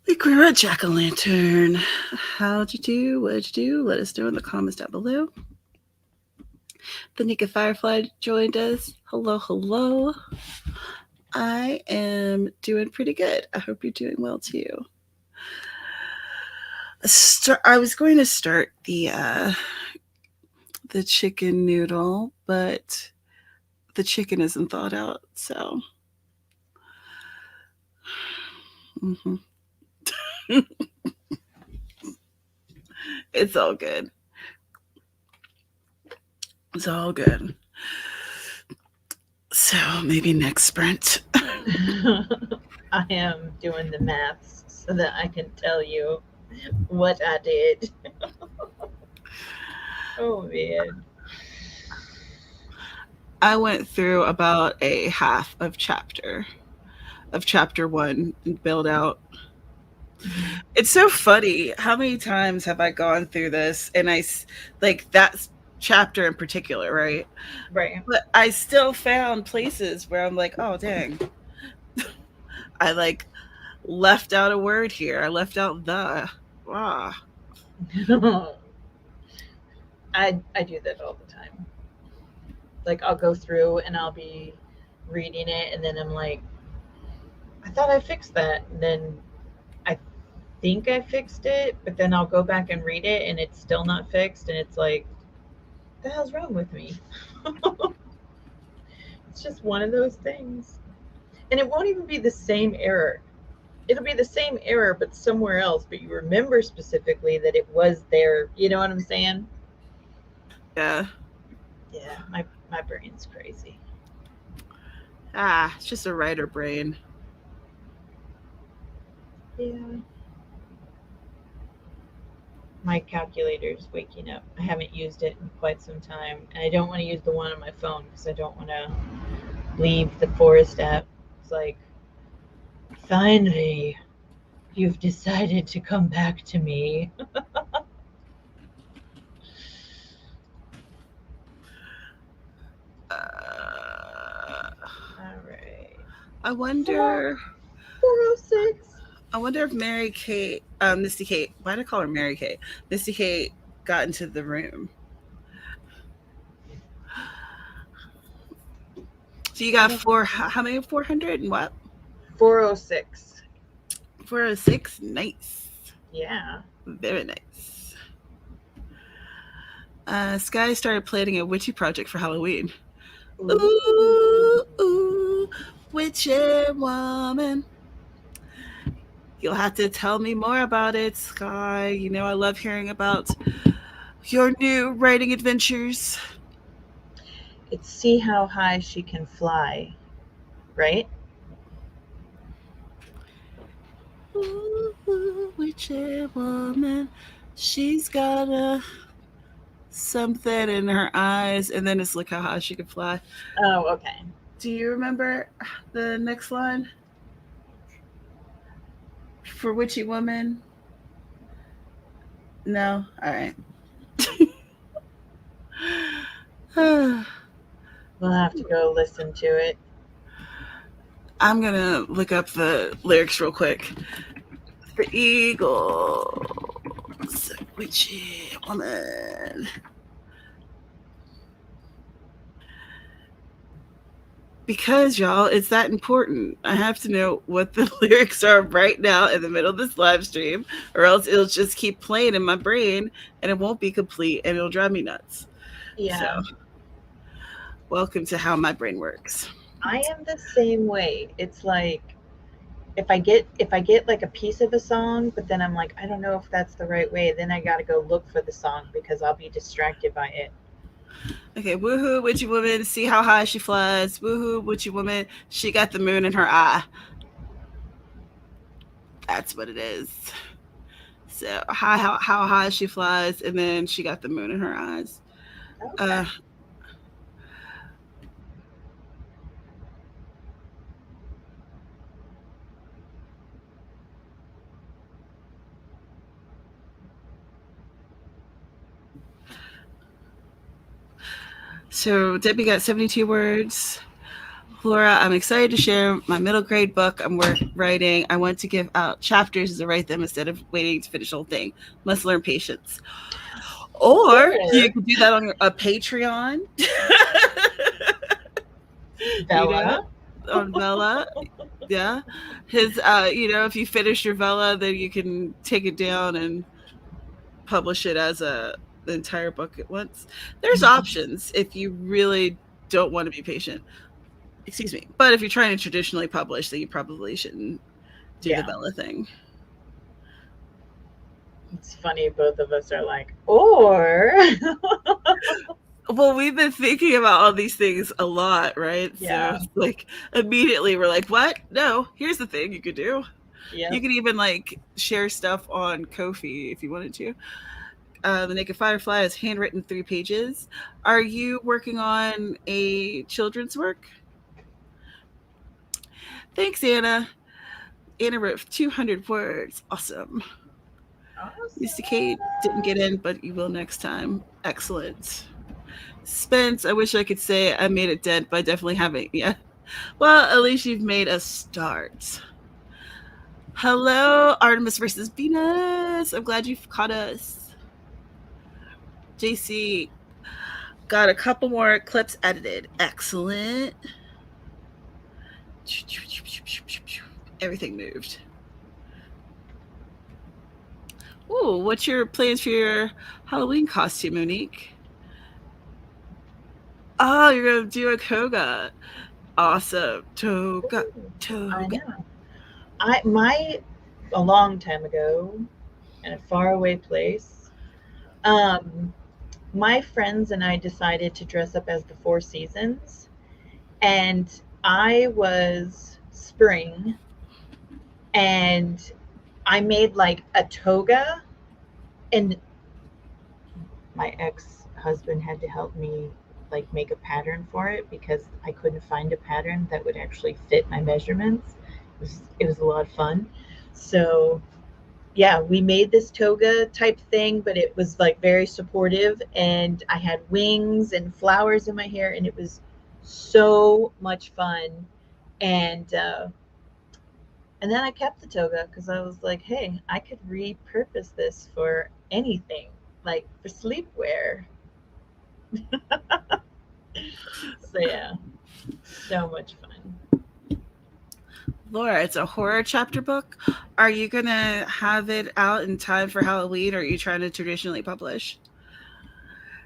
Liquid Jack-o'-lantern. How'd you do? What'd you do? Let us know in the comments down below. The Nika Firefly joined us. Hello, hello. I am doing pretty good. I hope you're doing well too. I was going to start the chicken noodle, but the chicken isn't thawed out, so. Mm-hmm. It's all good. It's all good. So maybe next sprint. I am doing the maths so that I can tell you what I did. Oh man. I went through about a half of chapter 1 and build out. It's so funny. How many times have I gone through this and like that chapter in particular, right? Right. But I still found places where I'm like, oh dang. I like left out a word here. I left out the. Ah. I do that all the time. Like I'll go through and I'll be reading it and then I'm like, I thought I fixed that. And then I think I fixed it, but then I'll go back and read it and it's still not fixed and it's like, what the hell's wrong with me? It's just one of those things. And it won't even be the same error. It'll be the same error but somewhere else, but you remember specifically that it was there. You know what I'm saying? Yeah. Yeah, my brain's crazy. It's just a writer brain. Yeah. My calculator's waking up. I haven't used it in quite some time, and I don't want to use the one on my phone because I don't want to leave the forest app. It's like, finally, you've decided to come back to me. All right. I wonder. 406. I wonder if Mary Kate, Misty Kate. Why did I call her Mary Kate? Misty Kate got into the room. So you got how many? 400 and what? 406. 406. Nice. Yeah. Very nice. Sky started planning a witchy project for Halloween. Ooh, witchy woman. You'll have to tell me more about it, Sky. You know I love hearing about your new writing adventures. It's see how high she can fly, right? Ooh, witchy woman. She's got something in her eyes, and then it's look how high she can fly. Oh, okay. Do you remember the next line? For witchy woman? No? All right. We'll have to go listen to it. I'm going to look up the lyrics real quick. The Eagles, witchy woman. Because, y'all, it's that important. I have to know what the lyrics are right now in the middle of this live stream, or else it'll just keep playing in my brain and it won't be complete and it'll drive me nuts. Yeah. So, welcome to how my brain works. I am the same way. It's like if I get like a piece of a song, but then I'm like, I don't know if that's the right way, then I got to go look for the song because I'll be distracted by it. Okay, woohoo, witchy woman, see how high she flies. Woohoo, witchy woman, she got the moon in her eye. That's what it is. So how high she flies, and then she got the moon in her eyes. Okay. So Debbie got 72 words. Laura, I'm excited to share my middle grade book I'm writing. I want to give out chapters to write them instead of waiting to finish the whole thing. Must learn patience. Or you can do that on a Patreon. Bella. On Vella. Yeah. His if you finish your Vella, then you can take it down and publish it as the entire book at once. There's options if you really don't want to be patient. Excuse me. But if you're trying to traditionally publish, then you probably shouldn't do the Vella thing. It's funny, both of us are like, or. Well, we've been thinking about all these things a lot, right? Yeah. So like immediately we're like, what? No, here's the thing you could do. Yeah. You could even like share stuff on Ko-fi if you wanted to. The Naked Firefly is handwritten 3 pages. Are you working on a children's work? Thanks, Anna. Anna wrote 200 words. Awesome. Mr. Kate didn't get in, but you will next time. Excellent. Spence, I wish I could say I made a dent, but I definitely haven't yet. Well, at least you've made a start. Hello, Artemis versus Venus. I'm glad you've caught us. JC got a couple more clips edited. Excellent. Everything moved. Ooh, what's your plans for your Halloween costume, Monique? Oh, you're going to do a toga. Awesome. Toga. I know. A long time ago, in a faraway place, my friends and I decided to dress up as the 4 seasons, and I was spring, and I made like a toga, and my ex-husband had to help me like make a pattern for it because I couldn't find a pattern that would actually fit my measurements. It was a lot of fun. So yeah, we made this toga type thing, but it was like very supportive, and I had wings and flowers in my hair, and it was so much fun. And then I kept the toga because I was like, hey, I could repurpose this for anything, like for sleepwear. So yeah, so much fun. Laura, it's a horror chapter book. Are you going to have it out in time for Halloween, or are you trying to traditionally publish?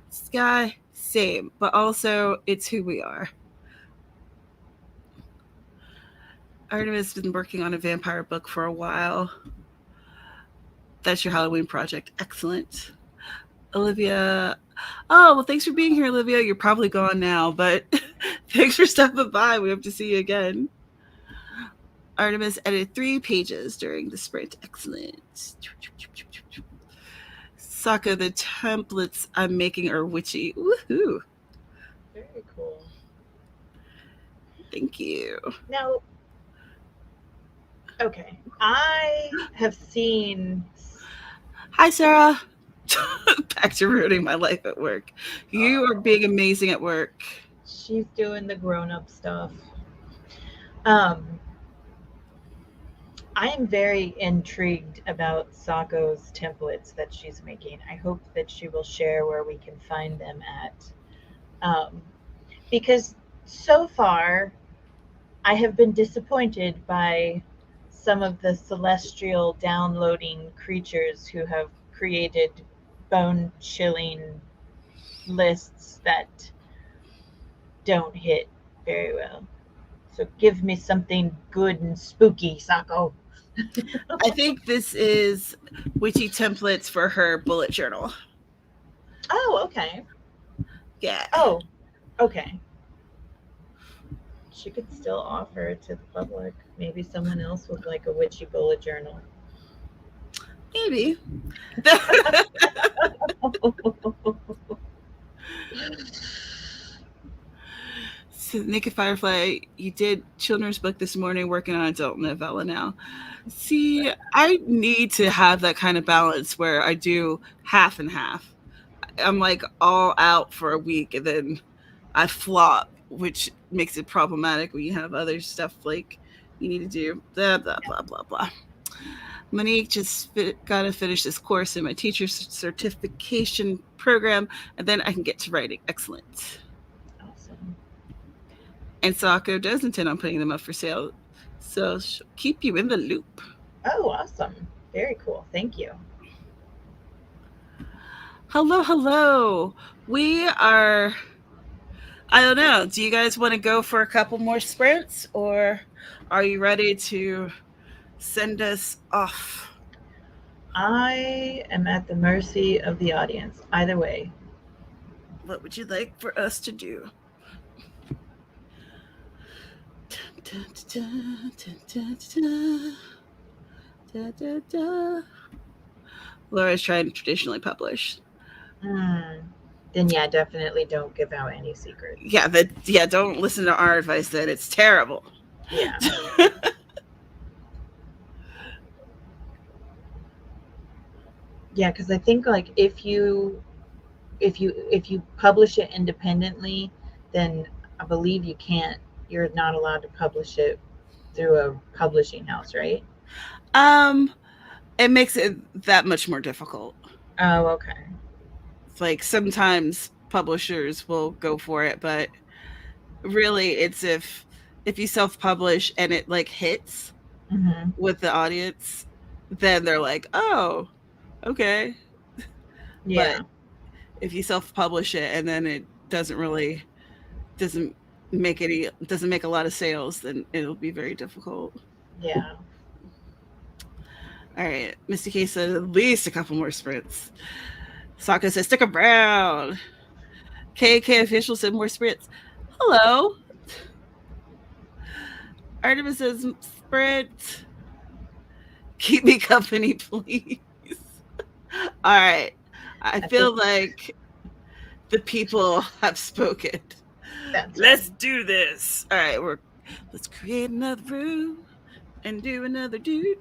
Sky, same, but also it's who we are. Artemis has been working on a vampire book for a while. That's your Halloween project. Excellent. Olivia. Oh, well, thanks for being here, Olivia. You're probably gone now, but thanks for stopping by. We hope to see you again. Artemis edited 3 pages during the sprint. Excellent. Saka, the templates I'm making are witchy. Woohoo. Very cool. Thank you. Now, okay, I have seen. Hi, Sarah. Back to ruining my life at work. You are being amazing at work. She's doing the grown-up stuff. I am very intrigued about Sako's templates that she's making. I hope that she will share where we can find them at. Because so far, I have been disappointed by some of the celestial downloading creatures who have created bone-chilling lists that don't hit very well. So give me something good and spooky, Sako. I think this is witchy templates for her bullet journal. Oh, okay. Yeah. Oh, okay. She could still offer it to the public. Maybe someone else with like a witchy bullet journal. Maybe. So, Naked Firefly, you did children's book this morning, working on adult novella now. See, I need to have that kind of balance where I do half and half. I'm like all out for a week and then I flop which makes it problematic when you have other stuff like you need to do. Blah blah blah blah blah. Monique just got to finish this course in my teacher certification program, and then I can get to writing. Excellent. Awesome. And Sako does intend on putting them up for sale, so she'll keep you in the loop. Oh, awesome. Very cool. Thank you. Hello, hello. We are. I don't know. Do you guys want to go for a couple more sprints, or are you ready to send us off? I am at the mercy of the audience. Either way. What would you like for us to do? Laura's trying to traditionally publish. Then yeah, definitely don't give out any secrets. Yeah, don't listen to our advice then. It's terrible. Yeah. Yeah, because I think like if you publish it independently, then I believe you're not allowed to publish it through a publishing house, right? It makes it that much more difficult. Oh, okay. It's like sometimes publishers will go for it, but really it's if you self-publish and it like hits with the audience, then they're like, oh, okay. Yeah. But if you self-publish it and then it doesn't make a lot of sales, then it'll be very difficult. Yeah. All right. Misty K said at least a couple more sprints. Sokka says stick around. KK official said more sprints. Hello. Artemis says sprint. Keep me company, please. All right. I feel like the people have spoken. Let's do this. All right, let's create another room and do another do.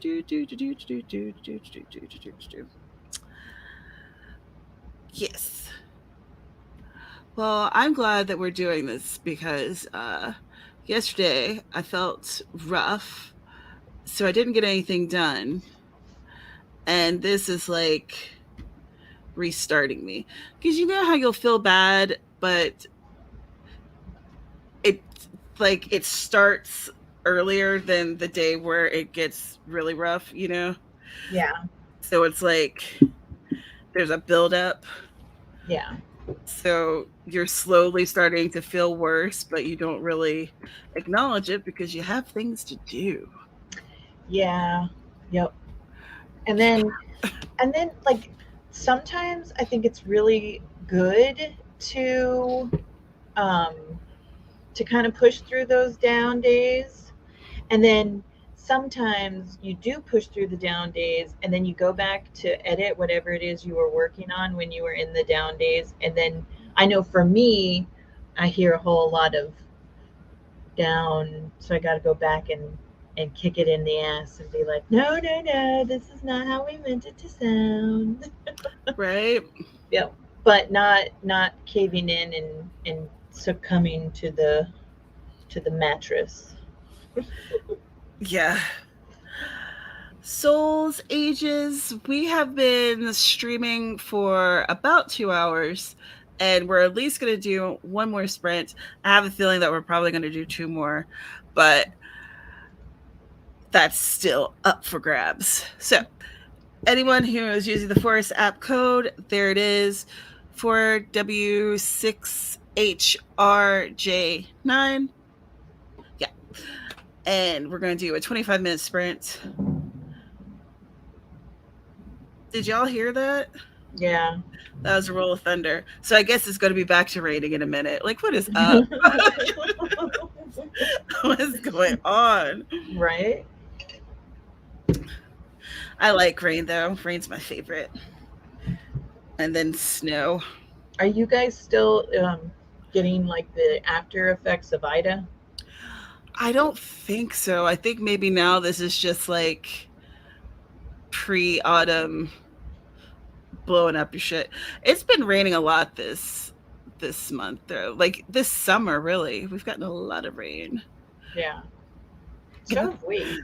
Yes. Well, I'm glad that we're doing this because yesterday I felt rough, so I didn't get anything done. And this is like restarting me. Because you know how you'll feel bad, but it starts earlier than the day where it gets really rough, you know? Yeah. So it's like there's a buildup. Yeah. So you're slowly starting to feel worse, but you don't really acknowledge it because you have things to do. Yeah. Yep. And then like sometimes I think it's really good to kind of push through those down days. And then sometimes you do push through the down days and then you go back to edit whatever it is you were working on when you were in the down days. And then I know for me, I hear a whole lot of down. So I got to go back and kick it in the ass and be like, no, this is not how we meant it to sound. Right. Yep. But not caving in and succumbing to the mattress. Yeah. Souls Ages, we have been streaming for about 2 hours and we're at least going to do one more sprint. I have a feeling that we're probably going to do 2 more, but that's still up for grabs. So anyone who is using the Forest app code, there it is, 4W6HRJ9. Yeah. And we're going to do a 25-minute sprint. Did y'all hear that? Yeah. That was a roll of thunder. So I guess it's going to be back to raining in a minute. Like, what is up? What is going on? Right? I like rain, though. Rain's my favorite. And then snow. Are you guys still getting like the after effects of Ida? I don't think so. I think maybe now this is just like pre-autumn blowing up your shit. It's been raining a lot this this month though. Like this summer, really, we've gotten a lot of rain. Yeah. So have we.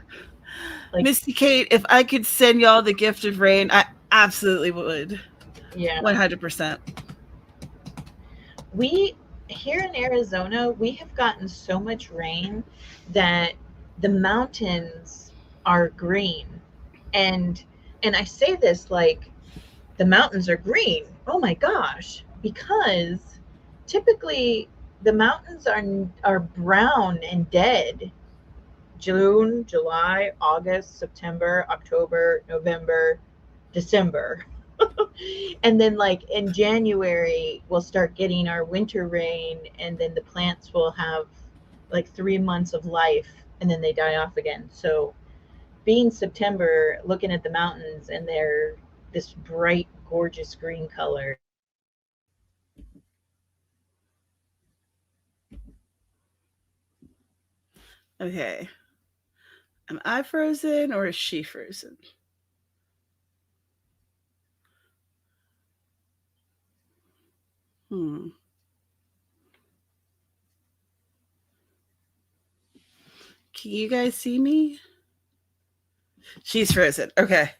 Like, Misty Kate, if I could send y'all the gift of rain, I absolutely would. yeah. 100%. We here in Arizona, we have gotten so much rain that the mountains are green. And I say this like the mountains are green. Oh my gosh, because typically the mountains are brown and dead. June, July, August, September, October, November, December. And then like in January we'll start getting our winter rain, and then the plants will have like 3 months of life and then they die off again. So being September, looking at the mountains and they're this bright gorgeous green color. Okay. Am I frozen or is she frozen? Hmm. Can you guys see me? She's frozen. Okay.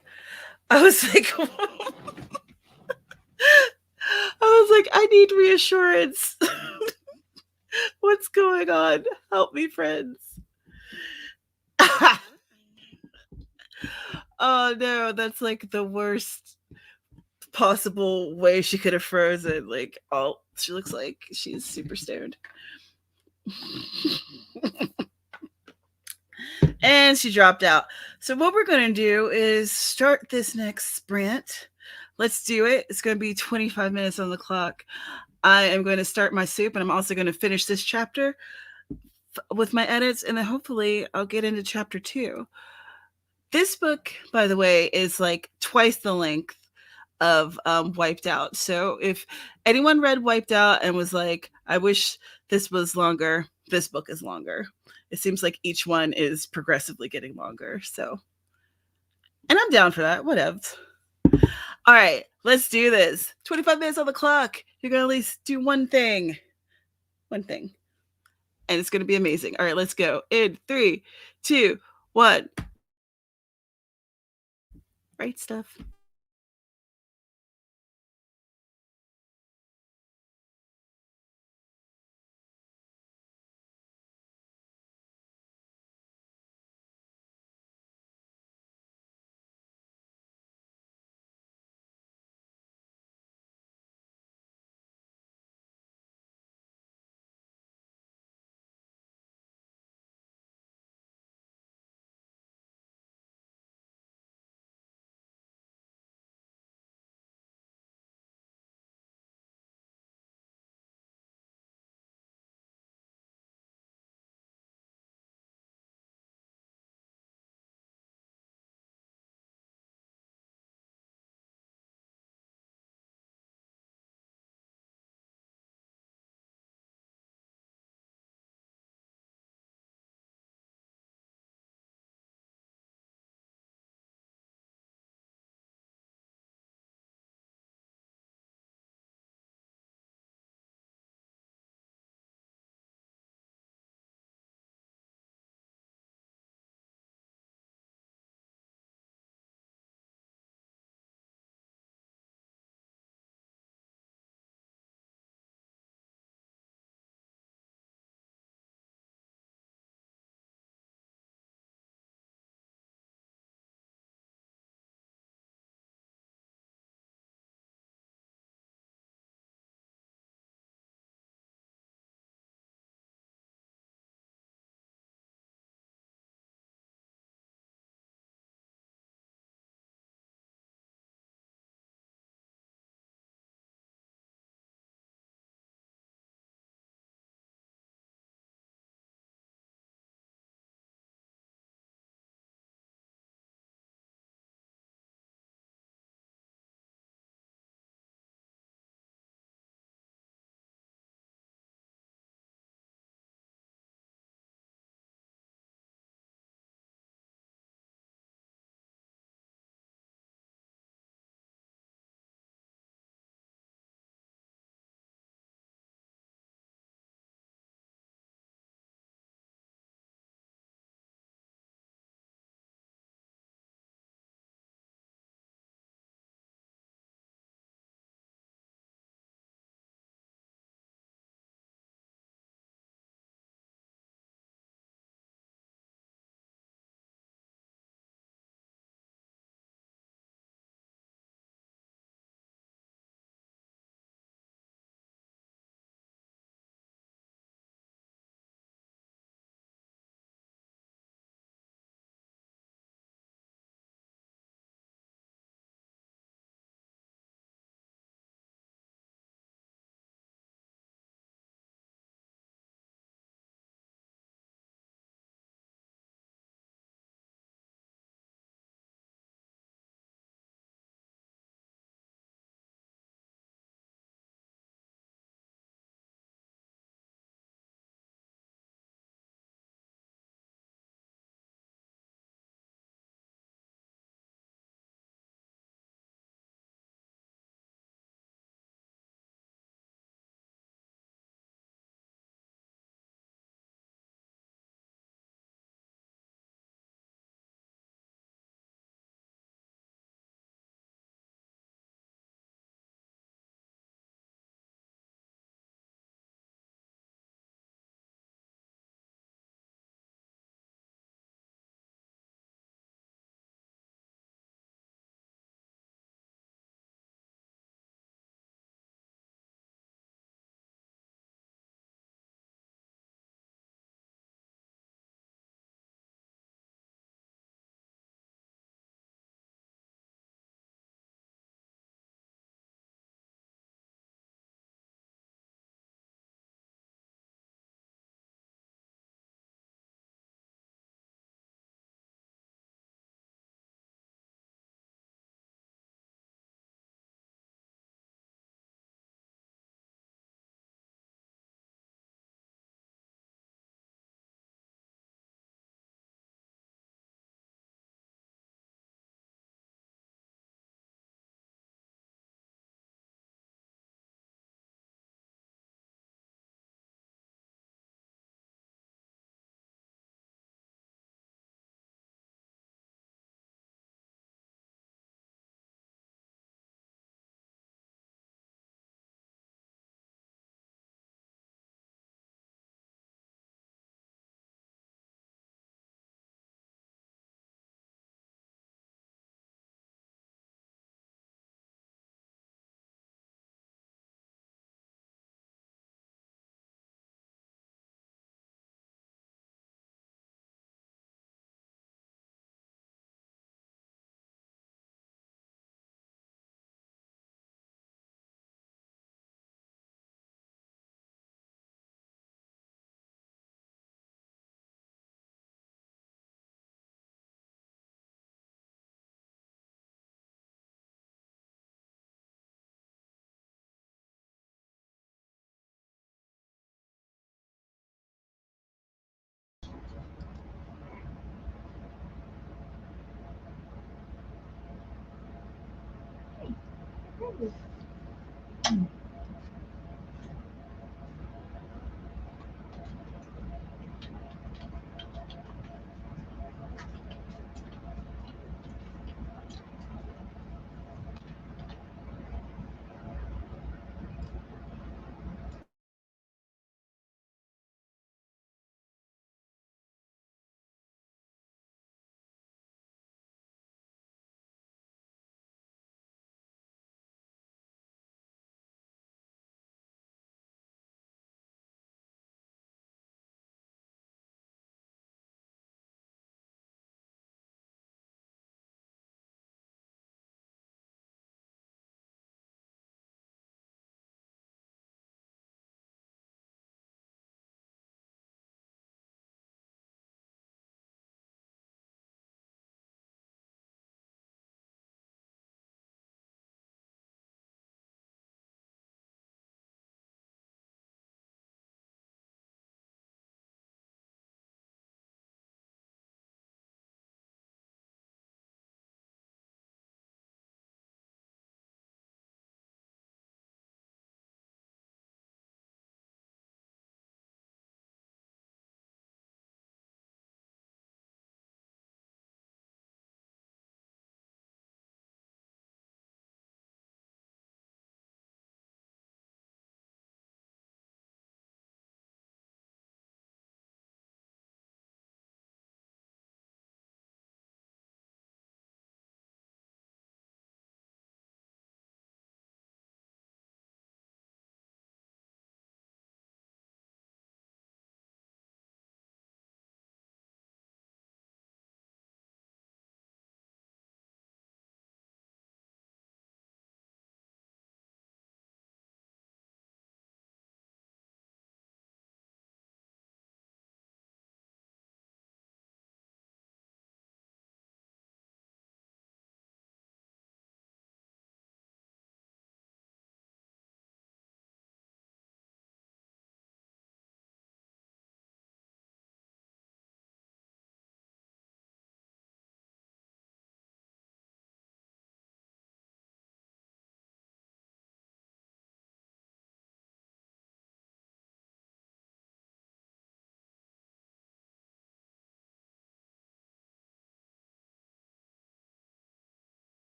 I was like, I need reassurance. What's going on? Help me, friends. Oh no, that's like the worst possible way she could have frozen. Like, oh, she looks like she's super stoned. And she dropped out. So what we're going to do is start this next sprint. Let's do it. It's going to be 25 minutes on the clock. I am going to start my soup, and I'm also going to finish this chapter with my edits, and then hopefully I'll get into chapter 2. This book, by the way, is like twice the length of Wiped Out. So if anyone read Wiped Out and was like, I wish this was longer, this book is longer. It seems like each one is progressively getting longer. So, and I'm down for that. Whatever. All right, let's do this. 25 minutes on the clock. You're going to at least do one thing. One thing. And it's going to be amazing. All right, let's go. In 3, 2, 1. Write stuff.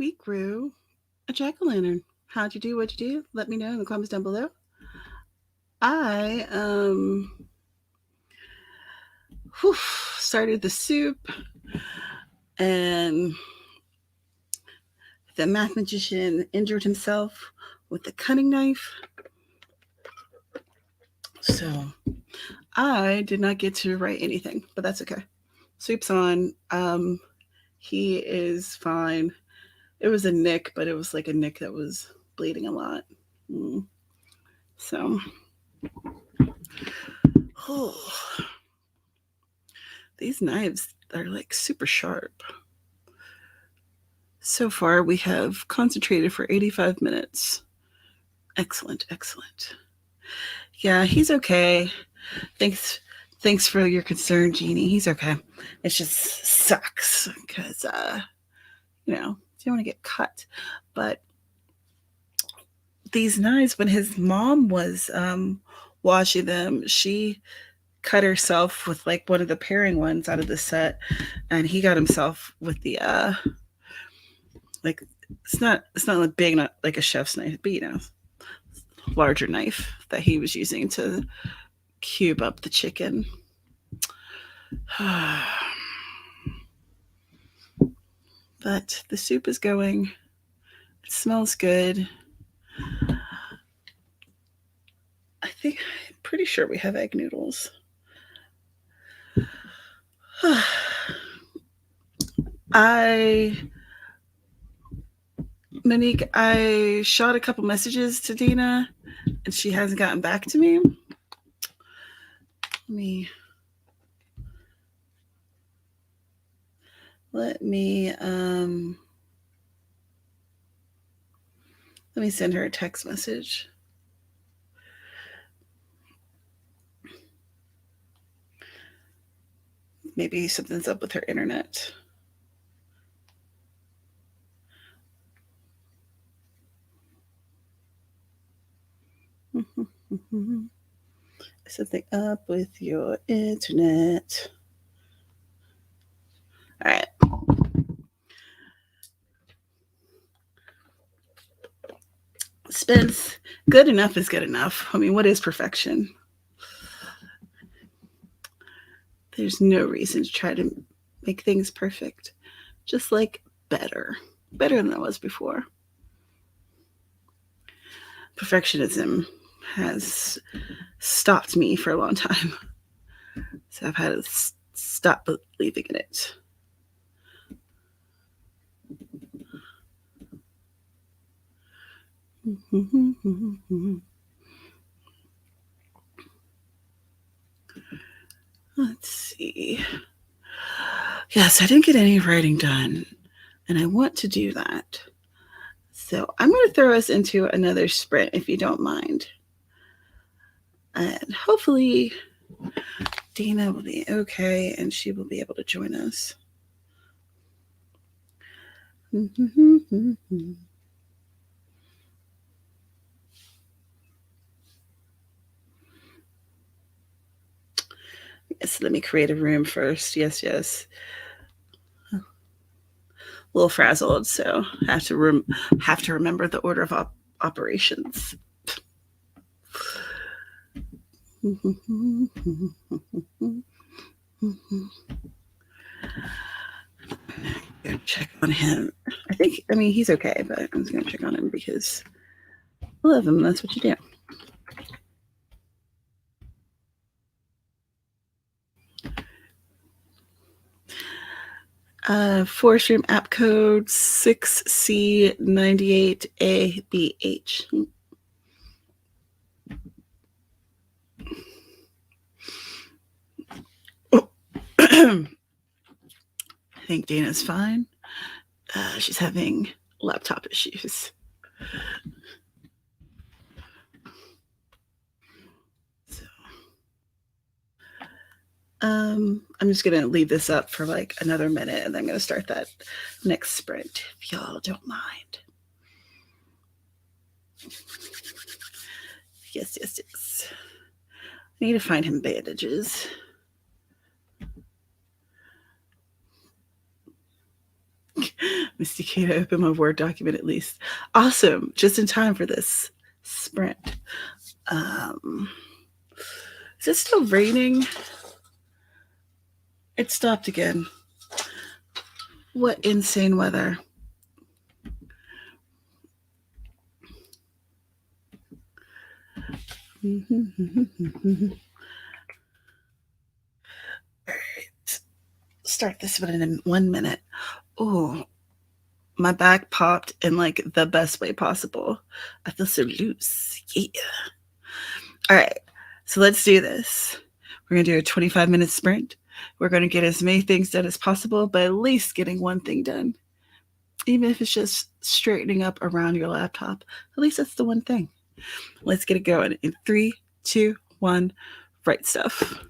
we grew a jack-o'-lantern. How'd you do? What'd you do? Let me know in the comments down below. I started the soup, and the math magician injured himself with the cutting knife. So I did not get to write anything, but that's okay. Soup's on. He is fine. It was a nick, but it was like a nick that was bleeding a lot. So, these knives are like super sharp. So far, we have concentrated for 85 minutes. Excellent, excellent. Yeah, he's okay. Thanks for your concern, Jeannie. He's okay. It just sucks because, you don't want to get cut. But these knives, when his mom was washing them, she cut herself with like one of the pairing ones out of the set, and he got himself with the like it's not like big, not like a chef's knife, but larger knife that he was using to cube up the chicken. But the soup is going. It smells good. I'm pretty sure we have egg noodles. Monique, I shot a couple messages to Dina and she hasn't gotten back to me. Let me send her a text message. Maybe something's up with her internet. Something up with your internet. All right. Spence, good enough is good enough. I mean, what is perfection? There's no reason to try to make things perfect. Just like better than it was before. Perfectionism has stopped me for a long time. So I've had to stop believing in it. Let's see. Yes, I didn't get any writing done, and I want to do that. So I'm going to throw us into another sprint, if you don't mind. And hopefully Dina will be okay, and she will be able to join us. Yes, let me create a room first. Yes. A little frazzled, so have to remember the order of operations. Go check on him. I mean, he's okay, but I'm just gonna check on him because I love him. That's what you do. Forest Room app code 6C98ABH. I think Dana's fine. She's having laptop issues. So, I'm just going to leave this up for like another minute, and then I'm going to start that next sprint, if y'all don't mind. Yes. I need to find him bandages. Misty Kate, I opened my Word document at least. Awesome. Just in time for this sprint. Is it still raining? It stopped again. What insane weather. All right. Start this one in 1 minute. Oh, my back popped in like the best way possible. I feel so loose. Yeah. All right. So let's do this. We're going to do a 25-minute sprint. We're going to get as many things done as possible, but at least getting one thing done. Even if it's just straightening up around your laptop, at least that's the one thing. Let's get it going in 3, 2, 1, write stuff.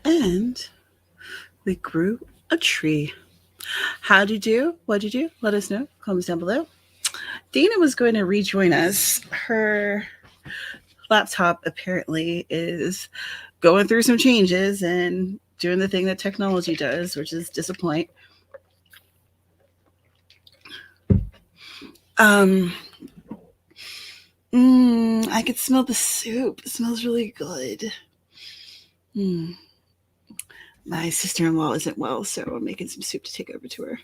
And we grew a tree. How'd you do? What'd you do? Let us know. Comments down below. Dana was going to rejoin us. Her laptop apparently is going through some changes and doing the thing that technology does, which is disappoint. I could smell the soup. It smells really good. My sister-in-law isn't well, so I'm making some soup to take over to her.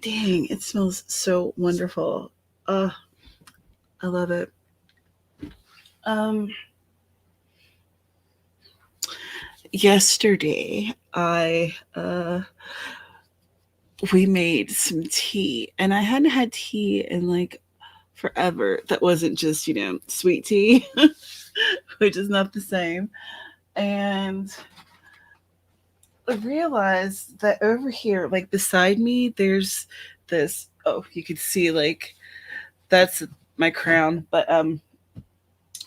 Dang, it smells so wonderful. I love it. Yesterday, we made some tea, and I hadn't had tea in like forever. That wasn't just, sweet tea, which is not the same. And I realized that over here, like beside me, there's this. Oh, you can see like that's my crown, but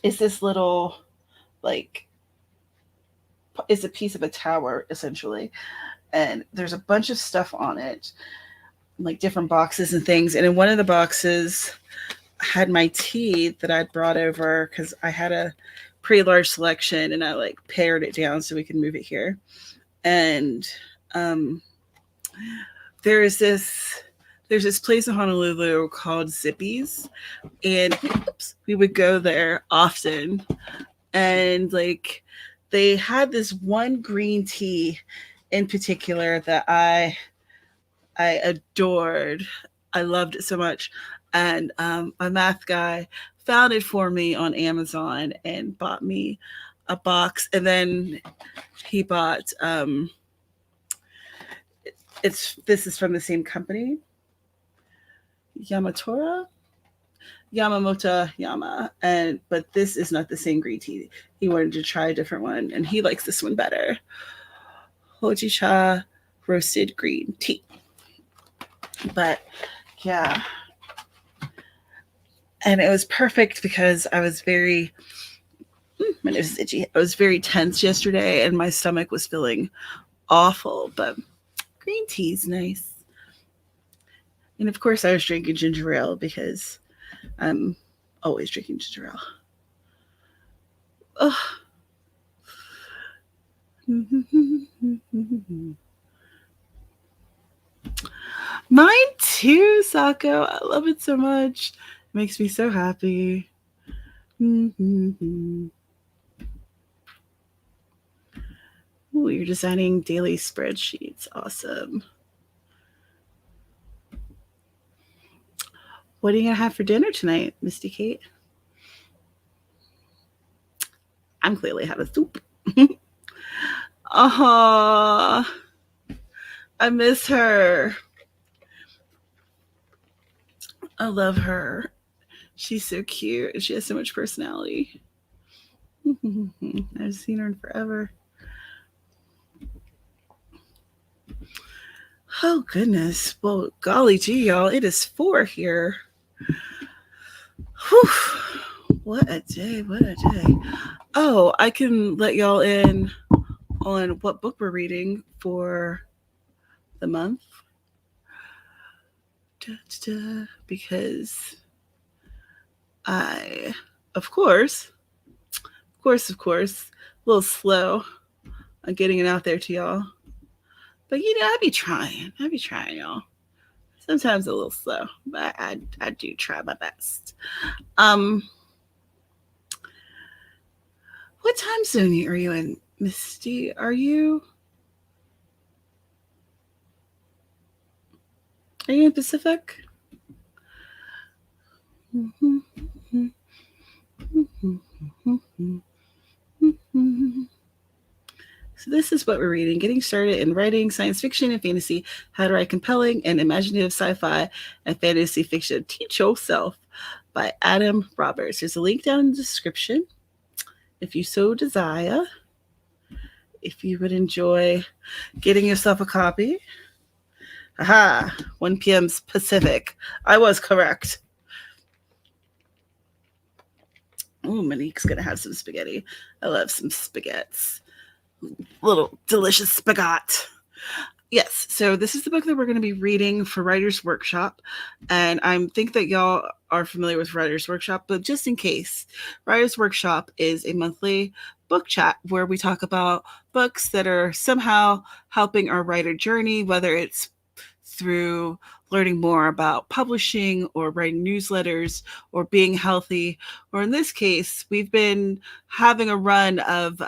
it's this little like it's a piece of a tower essentially, and there's a bunch of stuff on it, like different boxes and things. And in one of the boxes, I had my tea that I'd brought over because I had a pretty large selection, and I like pared it down so we could move it here. And there's this place in Honolulu called Zippy's, and we would go there often. And like they had this one green tea in particular that I adored. I loved it so much. And my math guy found it for me on Amazon and bought me a box. And then he bought this is from the same company, Yamamoto Yama, but this is not the same green tea. He wanted to try a different one, and he likes this one better. Hojicha roasted green tea. But yeah, and it was perfect because I was very my nose is itchy. I was very tense yesterday, and my stomach was feeling awful. But green tea is nice. And of course, I was drinking ginger ale because I'm always drinking ginger ale. Oh. Mine too, Sako. I love it so much. It makes me so happy. Ooh, you're designing daily spreadsheets. Awesome. What are you going to have for dinner tonight, Misty Kate? I'm clearly having soup. I miss her. I love her. She's so cute, and she has so much personality. I've seen her in forever. Oh, goodness. Well, golly gee, y'all. It is 4 here. Whew. What a day. What a day. Oh, I can let y'all in on what book we're reading for the month. Because I, of course, a little slow on getting it out there to y'all. But, I be trying, y'all. Sometimes a little slow, but I do try my best. What time zone are you in, Misty? Are you in Pacific? So this is what we're reading. Getting started in writing science fiction and fantasy. How to write compelling and imaginative sci-fi and fantasy fiction. Teach yourself by Adam Roberts. There's a link down in the description if you so desire. If you would enjoy getting yourself a copy. 1 p.m. Pacific. I was correct. Oh, Monique's gonna have some spaghetti. I love some spaghettis. Little delicious spaghetti. Yes, so this is the book that we're going to be reading for Writers Workshop, and I think that y'all are familiar with Writers Workshop, but just in case, Writers Workshop is a monthly book chat where we talk about books that are somehow helping our writer journey, whether it's through learning more about publishing or writing newsletters or being healthy. Or in this case, we've been having a run of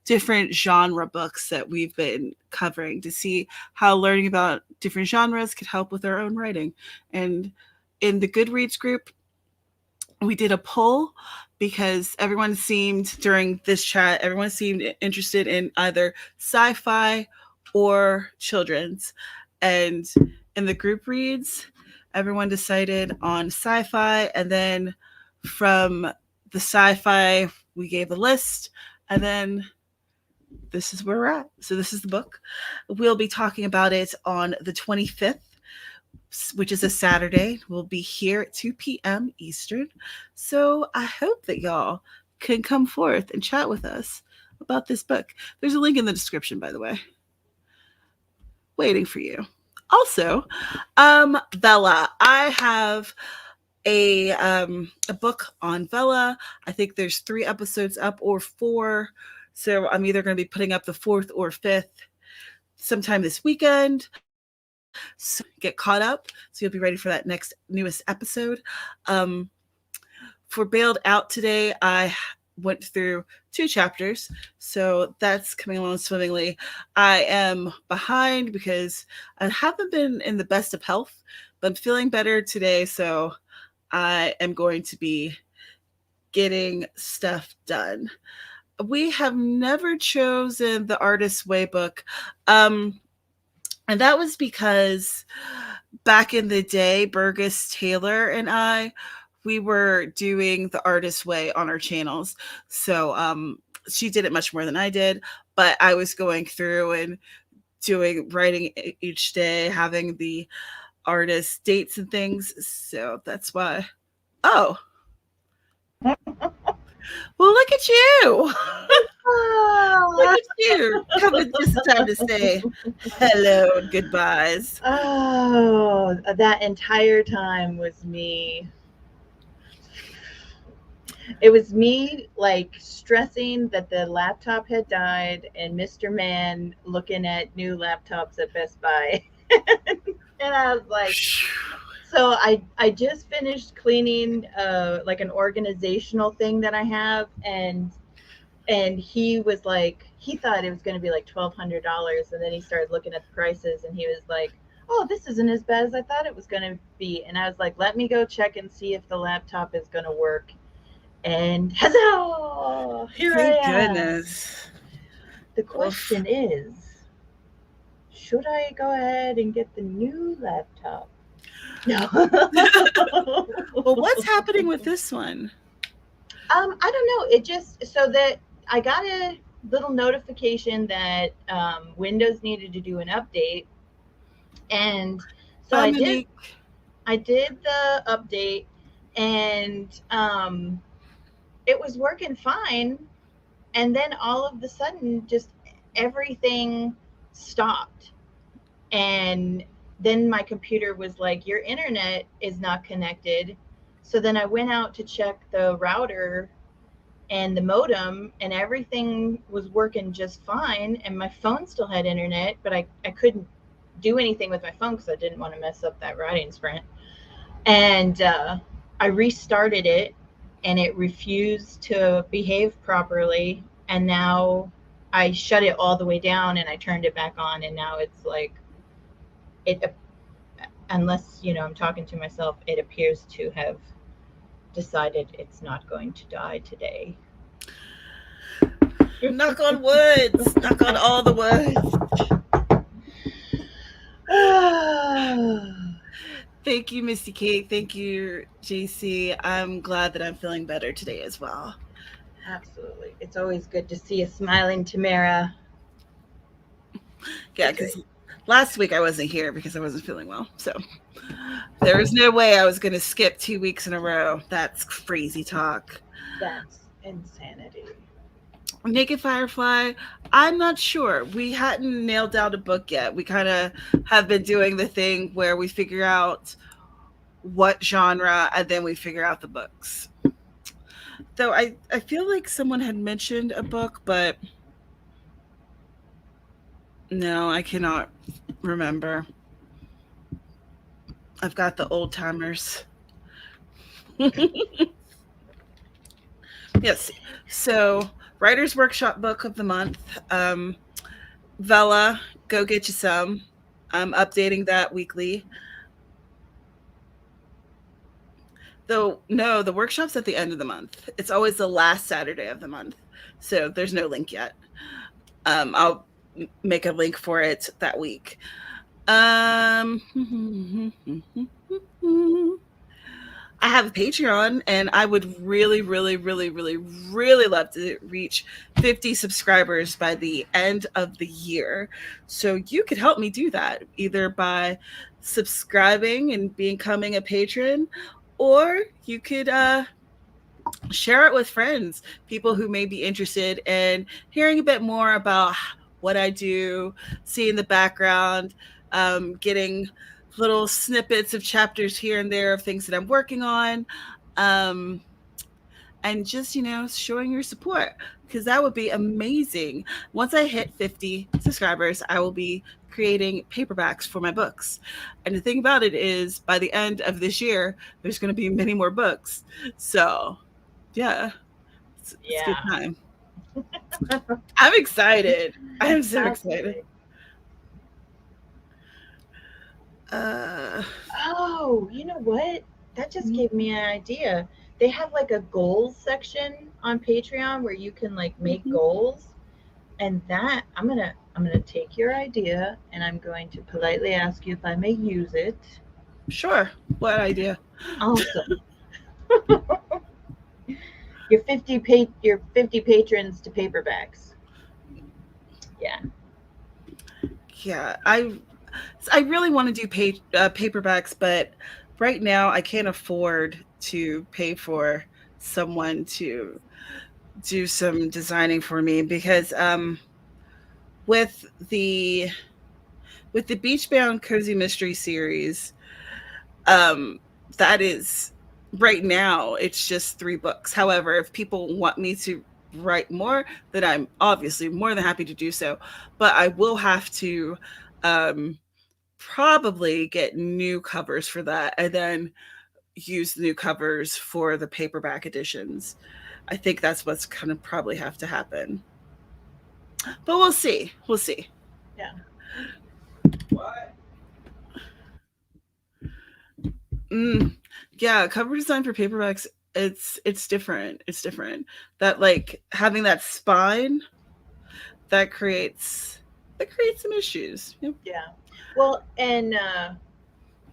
different genre books that we've been covering to see how learning about different genres could help with our own writing. And in the Goodreads group, we did a poll because everyone seemed during this chat, everyone seemed interested in either sci-fi or children's. And in the group reads, everyone decided on sci-fi. And then from the sci-fi, we gave a list. And then this is where we're at. So this is the book. We'll be talking about it on the 25th, which is a Saturday. We'll be here at 2 p.m. Eastern. So I hope that y'all can come forth and chat with us about this book. There's a link in the description, by the way. Waiting for you. Also, Bella. I have a book on Bella. I think there's 3 episodes up or 4. So I'm either going to be putting up the 4th or 5th sometime this weekend. So get caught up so you'll be ready for that newest episode. For Bailed Out today, I went through 2 chapters, so that's coming along swimmingly. I am behind because I haven't been in the best of health, but I'm feeling better today, so I am going to be getting stuff done. We have never chosen the Artist's Way book, and that was because back in the day, Burgess Taylor and I, we were doing the Artist's Way on our channels. So she did it much more than I did, but I was going through and writing each day, having the artist dates and things. So that's why. Oh. Well, look at you. Look at you. Coming just in time to say hello and goodbyes. Oh, that entire time was me. It was me like stressing that the laptop had died and Mr. Man looking at new laptops at Best Buy. And I was like, so I just finished cleaning like an organizational thing that I have, and he was like, he thought it was going to be like $1,200, and then he started looking at the prices and he was like, oh, this isn't as bad as I thought it was going to be. And I was like, let me go check and see if the laptop is going to work. And huzzah! Here Thank I am. goodness. The question is, should I go ahead and get the new laptop? No. Well, what's happening with this one? I don't know. It just, so that I got a little notification that Windows needed to do an update, and so I did the update, and it was working fine, and then all of a sudden just everything stopped, and then my computer was like, your internet is not connected. So then I went out to check the router and the modem, and everything was working just fine, and my phone still had internet, but I couldn't do anything with my phone because I didn't want to mess up that writing sprint. And I restarted it, and it refused to behave properly, and now I shut it all the way down and I turned it back on, and now it's like, it, unless I'm talking to myself, it appears to have decided it's not going to die today. Knock on wood. Knock on all the wood. Thank you, Misty Kate. Thank you, JC. I'm glad that I'm feeling better today as well. Absolutely. It's always good to see a smiling Tamara. Yeah, because last week I wasn't here because I wasn't feeling well. So there was no way I was going to skip 2 weeks in a row. That's crazy talk. That's insanity. Naked Firefly, I'm not sure. We hadn't nailed down a book yet. We kind of have been doing the thing where we figure out what genre and then we figure out the books. Though I feel like someone had mentioned a book, but no, I cannot remember. I've got the old timers. Yes. So, Writer's Workshop book of the month. Vella, go get you some. I'm updating that weekly. Though, no, the workshop's at the end of the month. It's always the last Saturday of the month. So, there's no link yet. I'll make a link for it that week. I have a Patreon and I would really, really, really, really, really love to reach 50 subscribers by the end of the year. So you could help me do that either by subscribing and becoming a patron, or you could share it with friends, people who may be interested in hearing a bit more about what I do, seeing the background, getting little snippets of chapters here and there of things that I'm working on, and just, showing your support, because that would be amazing. Once I hit 50 subscribers, I will be creating paperbacks for my books. And the thing about it is, by the end of this year, there's going to be many more books. So, yeah, it's a good time. I'm excited. I am so excited. Oh, you know what? That just gave me an idea. They have like a goals section on Patreon where you can like make goals, and that I'm gonna take your idea and I'm going to politely ask you if I may use it. Sure. What idea? Awesome. your 50 patrons to paperbacks. Yeah. Yeah, I really want to do paperbacks, but right now I can't afford to pay for someone to do some designing for me, because with the Beachbound Cozy Mystery series, that is, right now it's just 3 books. However, if people want me to write more, then I'm obviously more than happy to do so. But I will have to probably get new covers for that and then use new covers for the paperback editions. I think that's what's going to probably have to happen. But we'll see. We'll see. Yeah. What? Yeah, cover design for paperbacks, it's different. It's different. That, like, having that spine, that creates some issues. Yep. Yeah. Well, and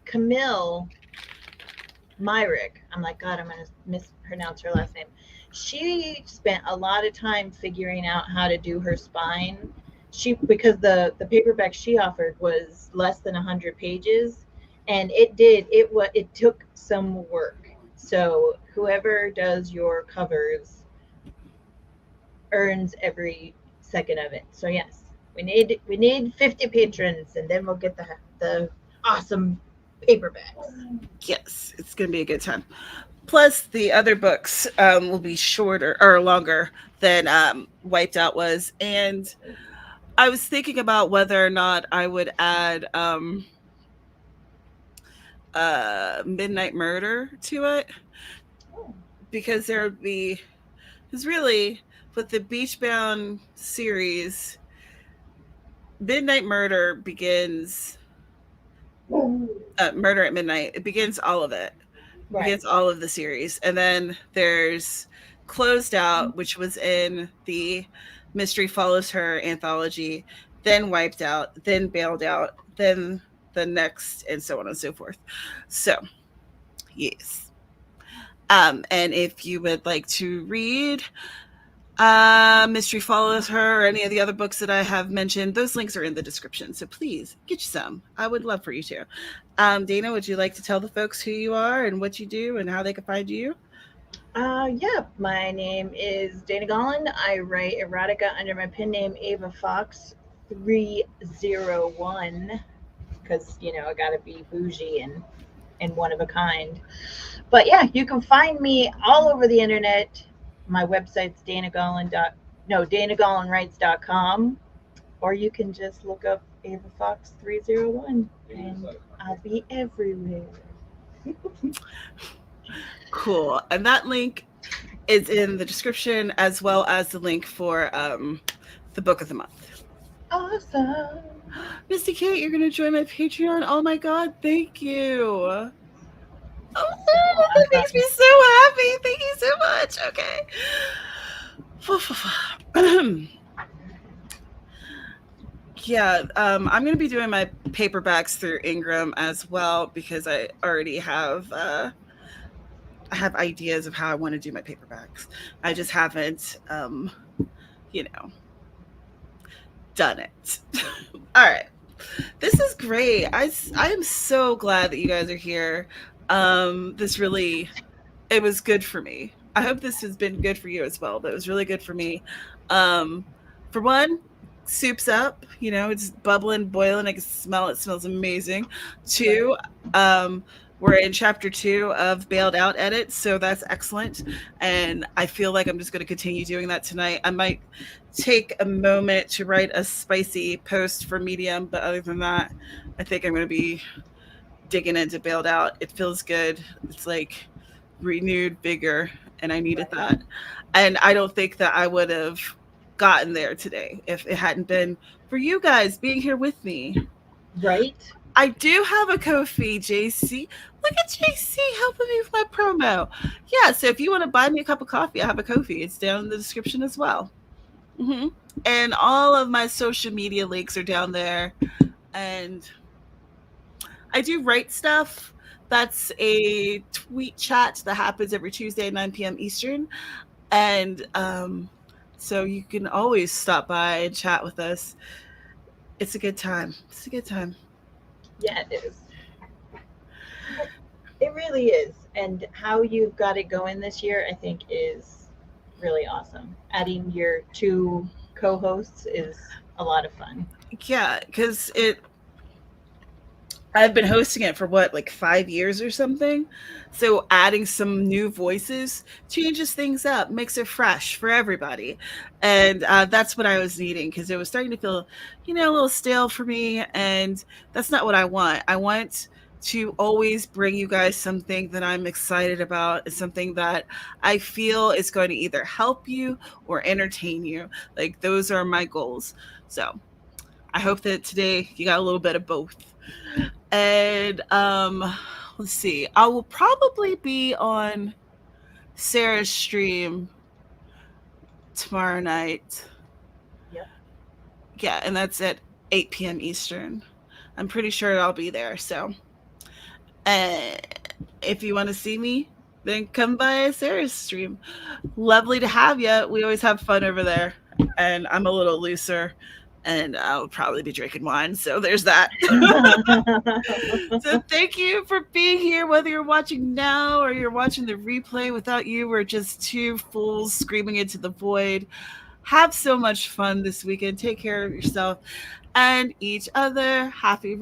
Camille Myrick, I'm like, God, I'm going to mispronounce her last name. She spent a lot of time figuring out how to do her spine. Because the paperback she offered was less than 100 pages, and it took some work. So whoever does your covers earns every second of it. So yes, we need 50 patrons, and then we'll get the awesome paperbacks. Yes, it's going to be a good time. Plus, the other books will be shorter or longer than Wiped Out was. And I was thinking about whether or not I would add Midnight Murder to it. Because there would be... Because really, with the Beachbound series, Midnight Murder begins... Murder at Midnight. It begins all of it. Right. Begins all of the series. And then there's Closed Out, which was in the Mystery Follows Her anthology, then Wiped Out, then Bailed Out, then the next, and so on and so forth. So, yes. And if you would like to read Mystery Follows Her, or any of the other books that I have mentioned, those links are in the description. So please get you some. I would love for you to. Dana, would you like to tell the folks who you are and what you do and how they can find you? Yeah, my name is Dana Gaulin. I write erotica under my pen name Ava Fox 301 because I gotta be bougie and one of a kind. But yeah, you can find me all over the internet. My website's danagaulinwrites.com, or you can just look up Ava Fox 301 and I'll be everywhere. Cool. And that link is in the description, as well as the link for the book of the month. Awesome. Misty Kate, you're going to join my Patreon. Oh my God, thank you. Oh, that makes me so happy. Thank you so much. Okay. Yeah, I'm going to be doing my paperbacks through Ingram as well, because I already have I have ideas of how I want to do my paperbacks. I just haven't, done it. All right. This is great. I am so glad that you guys are here. It was good for me. I hope this has been good for you as well, but it was really good for me. For one, soup's up, it's bubbling, boiling. I can smell it. It smells amazing. Two, we're in chapter 2 of Bailed Out Edits, so that's excellent. And I feel like I'm just going to continue doing that tonight. I might take a moment to write a spicy post for Medium, but other than that, I think I'm going to be digging into Bailed Out. It feels good. It's like renewed vigor, and I needed that. And I don't think that I would have gotten there today if it hadn't been for you guys being here with me. Right? I do have a Ko-fi, JC. Look at JC helping me with my promo. Yeah, so if you want to buy me a cup of coffee, I have a Ko-fi. It's down in the description as well. Mm-hmm. And all of my social media links are down there. And I do WriteStuff. That's a tweet chat that happens every Tuesday at 9 p.m. Eastern. And so you can always stop by and chat with us. It's a good time. It's a good time. Yeah, it is. It really is. And how you've got it going this year, I think, is really awesome. Adding your 2 co-hosts is a lot of fun. Yeah, because I've been hosting it for 5 years or something. So adding some new voices changes things up, makes it fresh for everybody. And that's what I was needing, because it was starting to feel, a little stale for me. And that's not what I want. I want to always bring you guys something that I'm excited about, something that I feel is going to either help you or entertain you. Like, those are my goals. So I hope that today you got a little bit of both. And let's see, I will probably be on Sarah's stream tomorrow night. Yep. Yeah, and that's at 8 p.m. Eastern. I'm pretty sure I'll be there. So if you want to see me, then come by Sarah's stream. Lovely to have you. We always have fun over there. And I'm a little looser, and I'll probably be drinking wine. So there's that. So thank you for being here, whether you're watching now or you're watching the replay. Without you, we're just 2 fools screaming into the void. Have so much fun this weekend. Take care of yourself and each other. Happy